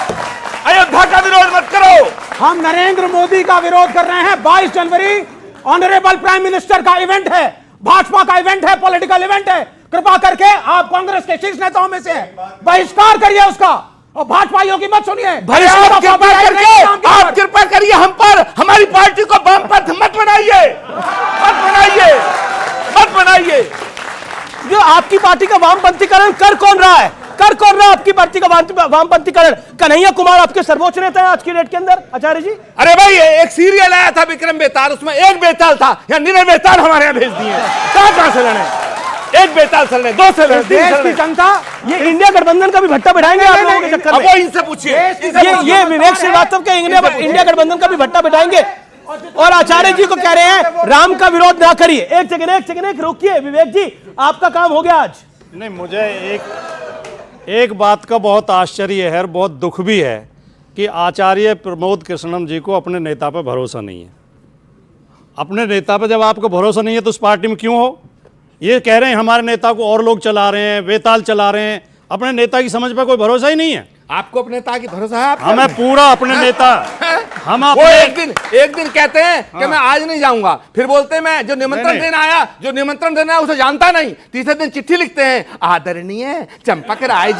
[SPEAKER 8] अयोध्या का विरोध मत करो।
[SPEAKER 11] हम नरेंद्र मोदी का विरोध कर रहे हैं। 22 जनवरी ऑनरेबल प्राइम मिनिस्टर का इवेंट है, भाजपा का इवेंट है, पॉलिटिकल इवेंट है। कृपा करके आप कांग्रेस के शीर्ष नेताओं में से बहिष्कार करिए उसका, और भाजपाइयों की मत सुनिए।
[SPEAKER 8] आप कृपा करिए हम पर, हमारी पार्टी को वामपंथ मत बनाइए।
[SPEAKER 1] जो आपकी पार्टी का वामपंथीकरण कर कौन रहा है? आपकी पार्टी का वामपंथीकरण? कन्हैया कुमार आपके सर्वोच्च नेता है आज की डेट के अंदर, आचार्य जी।
[SPEAKER 8] अरे भाई एक सीरियल आया था विक्रम बेताल, उसमें एक बेताल था, या निरे बेताल हमारे यहाँ भेज दिए। कहां से लड़े? एक बेताल से लड़े, दो से लड़े,
[SPEAKER 11] देश की जनता,
[SPEAKER 1] ये इंडिया गठबंधन का भी भट्टा बिठाएंगे आप लोगों के चक्कर में?
[SPEAKER 8] वो इनसे पूछिए,
[SPEAKER 1] ये विवेक श्रीवास्तव के इंडिया गठबंधन का भी भट्टा बिठाएंगे। और आचार्य जी को कह रहे हैं राम का विरोध ना करिए। एक सेकंड रोकिए विवेक जी, आपका काम हो गया आज।
[SPEAKER 10] नहीं, मुझे एक बात का बहुत आश्चर्य है और बहुत दुख भी है कि आचार्य प्रमोद कृष्णम जी को अपने नेता पर भरोसा नहीं है। अपने नेता पर जब आपको भरोसा नहीं है तो उस पार्टी में क्यों हो? ये कह रहे हैं हमारे नेता को और लोग चला रहे हैं, बेताल चला रहे हैं, अपने नेता की समझ पर कोई भरोसा ही नहीं है।
[SPEAKER 8] आपको अपने नेता की भरोसा है?
[SPEAKER 10] हमें पूरा अपने नेता, हम
[SPEAKER 8] वो एक दिन कहते हैं कि मैं आज नहीं जाऊंगा, फिर बोलते हैं मैं जो निमंत्रण देना आया उसे जानता नहीं, तीसरे दिन चिट्ठी लिखते हैं, आदरणीय चंपक राय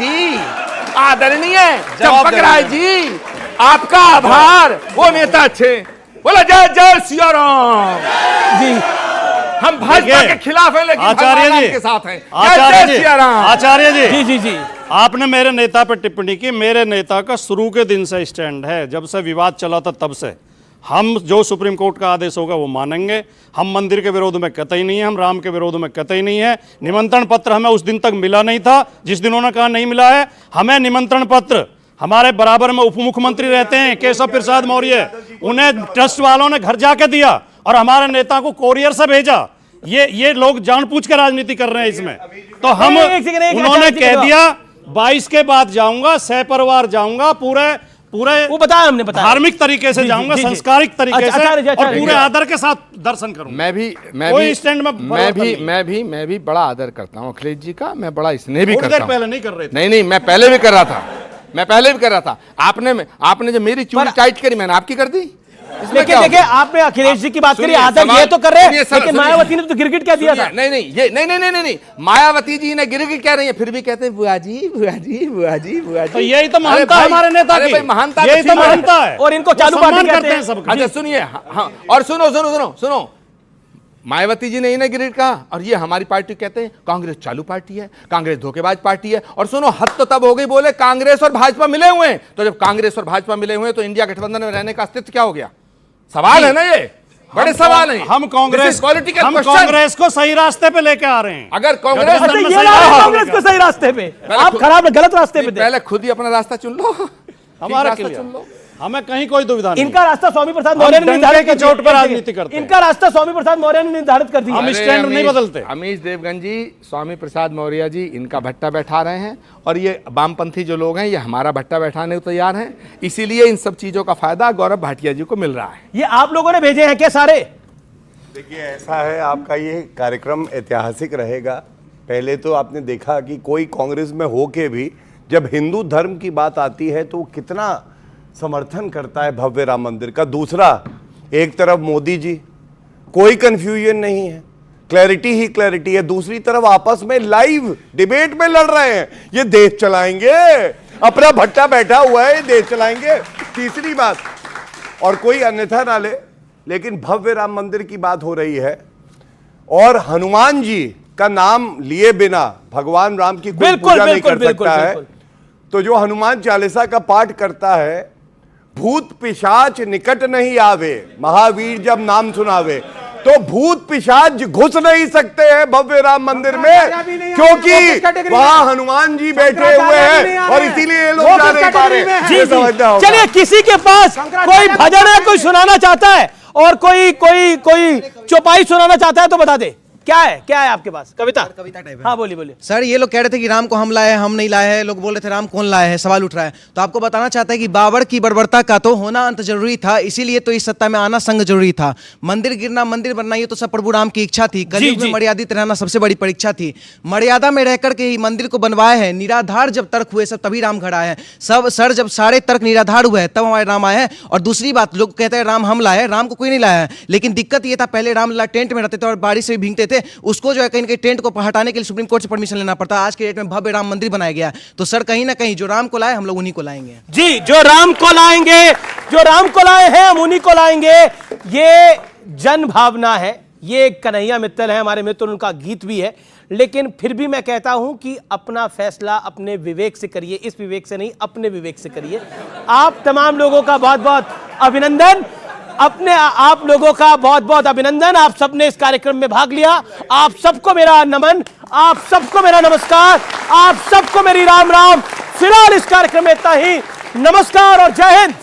[SPEAKER 8] जी, आपका आभार। वो नेता अच्छे, बोला जय जय सिया राम जी। हम भाजपा के खिलाफ हैं, लेकिन
[SPEAKER 10] आचार्य जी
[SPEAKER 8] के साथ हैं।
[SPEAKER 10] आचार्य जी, आपने मेरे नेता पर टिप्पणी की। मेरे नेता का शुरू के दिन से स्टैंड है, जब से विवाद चला था तब से, हम जो सुप्रीम कोर्ट का आदेश होगा वो मानेंगे। हम मंदिर के विरोध में कतई नहीं है, हम राम के विरोध में कतई नहीं है। निमंत्रण पत्र हमें उस दिन तक मिला नहीं था जिस दिन उन्होंने कहा नहीं मिला है। हमें निमंत्रण पत्र, हमारे बराबर में उप मुख्यमंत्री रहते हैं केशव प्रसाद मौर्य, उन्हें ट्रस्ट वालों ने घर जाके दिया और हमारे नेता को कोरियर से भेजा। ये लोग जानबूझ के राजनीति कर रहे हैं इसमें। तो हम, उन्होंने कह दिया 22 के बाद जाऊंगा, सहपरिवार जाऊंगा, पूरे
[SPEAKER 1] वो बताया, हमने बताया,
[SPEAKER 10] धार्मिक तरीके से जाऊंगा, संस्कारिक तरीके से, और पूरे आदर के साथ दर्शन करूंगा।
[SPEAKER 8] मैं भी बड़ा आदर करता हूं अखिलेश जी का, मैं बड़ा स्नेह भी करता हूं।
[SPEAKER 10] पहले नहीं कर रहे थे।
[SPEAKER 8] नहीं, मैं पहले भी कर रहा था। आपने जो मेरी चूड़ी टाइट करी, मैंने आपकी कर दी।
[SPEAKER 1] देखिए आपने अखिलेश जी की बात करी, आदर ये तो कर रहे हैं, लेकिन मायावती ने तो गिरगिट क्या दिया था?
[SPEAKER 8] नहीं, मायावती जी ने गिरगिट कह रही है, फिर भी कहते हैं बुआ जी।
[SPEAKER 10] तो यही तो महानता है हमारे नेता की, यही तो महानता है,
[SPEAKER 1] और इनको चालू पार्टी कहते हैं सब।
[SPEAKER 8] अच्छा सुनिए, और सुनो, मायावती जी ने इन्हें गिरगिट कहा, और ये हमारी पार्टी कहते हैं कांग्रेस चालू पार्टी है, कांग्रेस धोखेबाज पार्टी है। और सुनो, हद तो तब हो गई, बोले कांग्रेस और भाजपा मिले हुए हैं। तो जब कांग्रेस और भाजपा मिले हुए हैं तो इंडिया गठबंधन में रहने का अस्तित्व क्या हो गया? सवाल है ना, ये बड़े सवाल है।
[SPEAKER 10] हम कांग्रेस को सही रास्ते पे लेके आ रहे हैं।
[SPEAKER 8] अगर कांग्रेस
[SPEAKER 1] को सही रास्ते पे, आप गलत रास्ते पे,
[SPEAKER 8] पहले खुद ही अपना रास्ता चुन लो,
[SPEAKER 10] हमारा चुन लो। हमें कहीं कोई दुविधा नहीं।
[SPEAKER 1] इनका रास्ता स्वामी प्रसाद मौर्य ने निर्धारित
[SPEAKER 10] के चोट पर राजनीति करते हैं।
[SPEAKER 1] इनका रास्ता स्वामी प्रसाद मौर्य ने निर्धारित कर दिया।
[SPEAKER 10] हम स्टैंड नहीं बदलते।
[SPEAKER 8] अमीश देवगन जी, स्वामी प्रसाद मौर्य जी इनका भट्टा बैठा रहे हैं, और ये वामपंथी जो लोग हैं ये हमारा भट्टा बैठाने को तैयार हैं। इसीलिए इन सब चीजों का फायदा गौरव भाटिया जी को मिल रहा है।
[SPEAKER 1] ये आप लोगों ने भेजे हैं क्या सारे?
[SPEAKER 9] देखिए, ऐसा है, आपका ये कार्यक्रम ऐतिहासिक रहेगा। पहले तो आपने देखा कि कोई कांग्रेस में होके भी जब हिंदू धर्म की बात आती है तो वो कितना समर्थन करता है भव्य राम मंदिर का। दूसरा, एक तरफ मोदी जी, कोई कंफ्यूजन नहीं है, क्लैरिटी ही क्लैरिटी है। दूसरी तरफ आपस में लाइव डिबेट में लड़ रहे हैं, ये देश चलाएंगे, अपना भट्टा बैठा हुआ है, ये देश चलाएंगे। तीसरी बात, और कोई अन्यथा ना ले, लेकिन भव्य राम मंदिर की बात हो रही है और हनुमान जी का नाम लिए बिना भगवान राम की कोई पूजा नहीं कर सकता है। तो जो हनुमान चालीसा का पाठ करता है, भूत पिशाच निकट नहीं आवे, महावीर जब नाम सुनावे, तो भूत पिशाच घुस नहीं सकते हैं भव्य राम मंदिर में, क्योंकि वहां हनुमान जी बैठे हुए हैं और इसीलिए ये लोग जा नहीं पा रहे।
[SPEAKER 1] चलिए, किसी के पास कोई भजन है, कोई सुनाना चाहता है और कोई चौपाई सुनाना चाहता है तो बता दे, क्या है आपके पास? कविता टाइप है। हाँ, बोलिए।
[SPEAKER 13] सर, ये लोग कह रहे थे कि राम को हम लाए हैं, हम नहीं लाए हैं। लोग बोल रहे थे राम कौन लाए हैं, सवाल उठ रहा है। तो आपको बताना चाहता है कि बाबर की बर्बरता का तो होना अंत जरूरी था, इसीलिए तो इस सत्ता में आना संग जरूरी था। मंदिर गिरना, मंदिर बनना, ये तो सब प्रभु राम की इच्छा थी। कलयुग में मर्यादित रहना सबसे बड़ी परीक्षा थी। मर्यादा में रहकर के ही मंदिर को बनवाए हैं। निराधार जब तर्क हुए सब, तभी राम खड़ा है। सब सर, जब सारे तर्क निराधार हुए तब हमारे राम आए हैं। और दूसरी बात, लोग कहते हैं राम हम लाए, राम को कोई नहीं लाया है। लेकिन दिक्कत ये था, पहले राम टेंट में रहते थे और बारिश से भी भीगते थे, उसको जो है कहीं टेंट को हटाने के लिए सुप्रीम कोर्ट से परमिशन लेना पड़ता। आज के डेट में भव्य राम मंदिर बनाया गया है। तो सर, कहीं ना कहीं जो राम को लाए, हम लोग उन्हीं को लाएंगे।
[SPEAKER 1] जी, जो राम को लाए हैं हम उन्हीं को लाएंगे। ये जन भावना है। ये कन्हैया मित्तल है हमारे मित्र, उनका गीत भी है। लेकिन फिर भी मैं कहता हूं कि अपना फैसला अपने विवेक से करिए, इस विवेक से नहीं, अपने विवेक से करिए। आप तमाम लोगों का बहुत बहुत अभिनंदन, आप लोगों का बहुत बहुत अभिनंदन। आप सबने इस कार्यक्रम में भाग लिया। आप सबको मेरा नमन, आप सबको मेरा नमस्कार, आप सबको मेरी राम राम। फिलहाल इस कार्यक्रम में इतना ही। नमस्कार और जय हिंद।